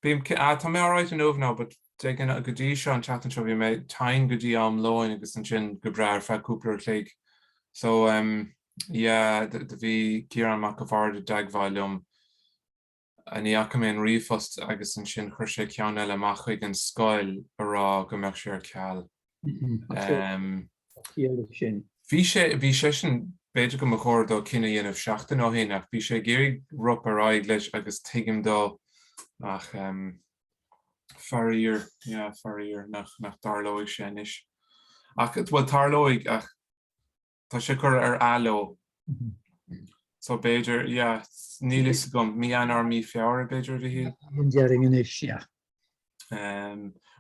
bím tá mé áráid an óbh ná, but go dtí seo an chatan seo bhí mé tain go dtí am láin agus an sin go breir fe cúpla cléig. So yeah, bhí Ciarán Mac Craith dagmhailm a ní acha mé an riomfost agus an sin chuir sé ceann eile amach chuig an scoil ará go mbeadh sé ar ceall. Bhí sé sin beidir go mo chóir dó cinenne dhéanamh seachtain ó héin ach bhí sé géirigh rup a ráid leis agus tuigim dó ach faríir nach tarlóigh sé inis. Ach bhfuil tarlóigh ach tá sé chur ar aló. So beidir, yeah, nílis gom mí an ar mí fear beidir bhí. Dearing inis, yeah.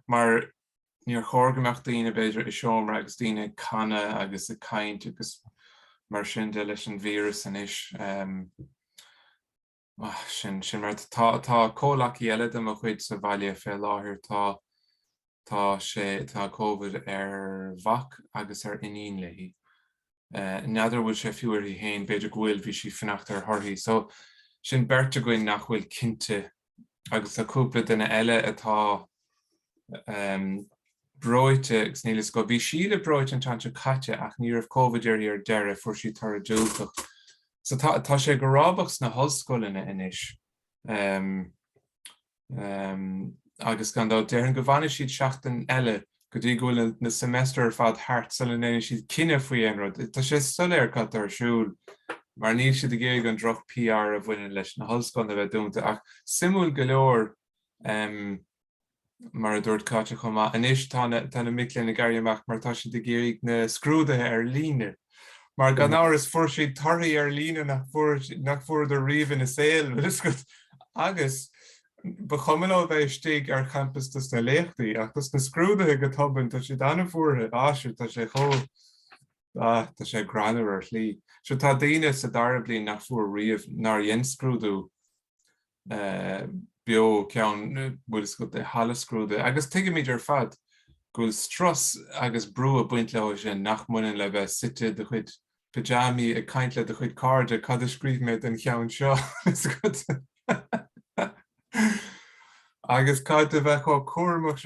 Mar níor chóirgamach daoine beidir is seomra agus daoine canna agus a caint agus mar sin de leis an vírus inis. Sin mar tá cólaí eile am a chuid sa bhaile fé láthir tá COVID ar bhac agus ar iníon leihí. Neidir bhfuil sé fiúir í hain beidir gohfuil bhí si fanacht ar thorthaí. So sin berta goin nach bhfuil cinnte agus a cúpla duine eile atá broite gus nílas go bhí siad a broite an tanse caite ach ní raibh COVID ar deire fuair si tar a dúltach. So tá sé go rábachs na hoscoilena inis. Agus gan dá dearan go bhaine siad seachtain eile go dtí gohfuil na semester ar fad thart sa lenéine siad cinenne faoi an rud. Tá sé soléir cat ar siúil, mar níl siad a géig an droch PR a bhfuine leis na hoscoilna bheith dúnta ach simúil go leor mar a dúirt caite chumá. Inis tána miclén na gairí amach mar tá siad a géig na scrúdathe ar líne. Mar gan áir is fuair siad tarthaí ar líne nach fuair do riomh na saoil agus ba chumann bheith stig ar campus dus na léachtaí ach dus na scrúdathe go tobann tá siad anna fuairthe áisiú tá sé tá sé granar ar lí. So tá daoine sa dara bliain nach fuair riamh nar dhéon scrúdú bio ceann bhfuil go de hala scrúda agus tuige míid ar fad goil stras agus brú a buint le sin nach muinn le bheith site de chuid pajami a kaint le de chuid cardde cad a scríb méid an cheann seo. Agus cad a bheith á cuairmach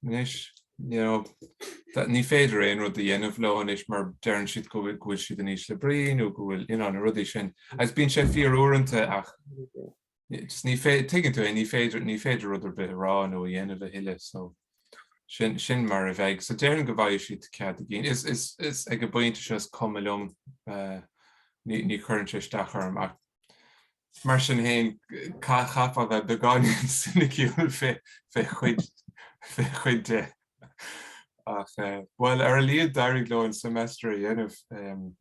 níis ní féidir éon rud a dhéanamh lein is mar dearan siad go bhfuil siad an níos le brín ó go bhfuil an rudí sin. Agus bíonn sé fíor uaireanta ach ní féidir rud ar bit rá nó dhéanamh a hiile so. sin mar a bheith, so déir an go bhaid si cead gin. Is ag go buinte se cumlum ní chuann sé stachar ach mar sin héin chapa bheith beáin sinnaciúil fé chuid de. Ach well ar a líad dairigh lo an semestre a dhéanamh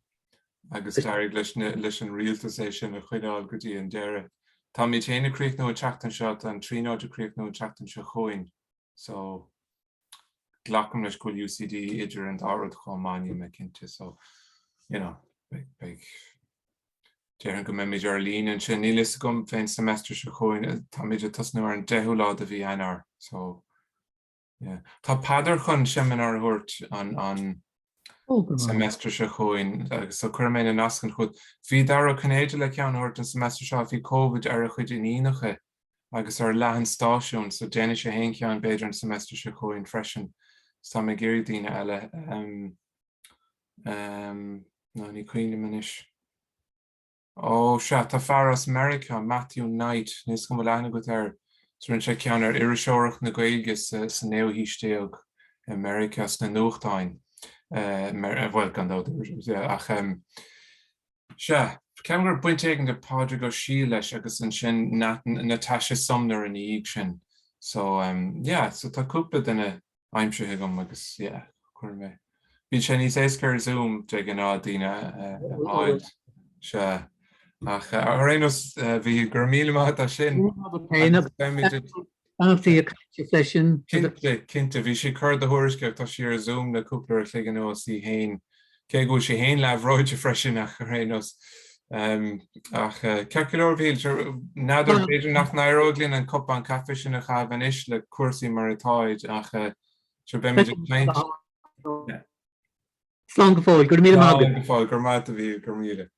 agus dairigh leis an rialtas é sin a chuidáil go dtí an deire. Tá mí téanana críoch nó teachtain seo an trínáid a críoch nó teachtain seo chuin, so glacham leis go UCD idir an árad chomáine me cinnte, so déir go mé ar lín an sin ní lis gom féin semestre se chuin, tá méidir tasnú ar an 10 lá a bhí anar, so Tá padar chun seminar thuirt an semestre se chuin, so chuir mé an ascan chud. Bhí dar ó Canéide le ceann thuirt an semestre seo bhí COVID ar a chuid iníonacha agus ar lehan stáisiún, so déine sé héon ceann beidir an semestre se chuin freisin. Tá mé géirí daoine eile ná ní cuioine manis. Ó se tá fearras America, Matthew Knight, níos go leanna go ar Srin sé ceann ar iriseoireacht na Gaeilge sa néamhísteag Americas na nuachtáin. Bhfuil gan ach se ceann gur buinte an go páidir go sí leis agus an sin natáise somnar in íag sin. So so tá cúpla duine aimimsethe gom agus chuir mé. Bhí sé níos éascar Zoom de an á daoine áid se. Ach rénos bhí gur míle a sin cinnte bhí sé chur a thuirce tá si ar Zoom na cúpla chuige nó í héin. Cé go sé héin leh roiide freisin nach rénos. Ach ceir nadidir féidir nach naróglín an cop an cafe sin a chahabh is le cuasaí mar atáid ach se be Slán go fáil gur míle fáil gur mát a bhí gur míle.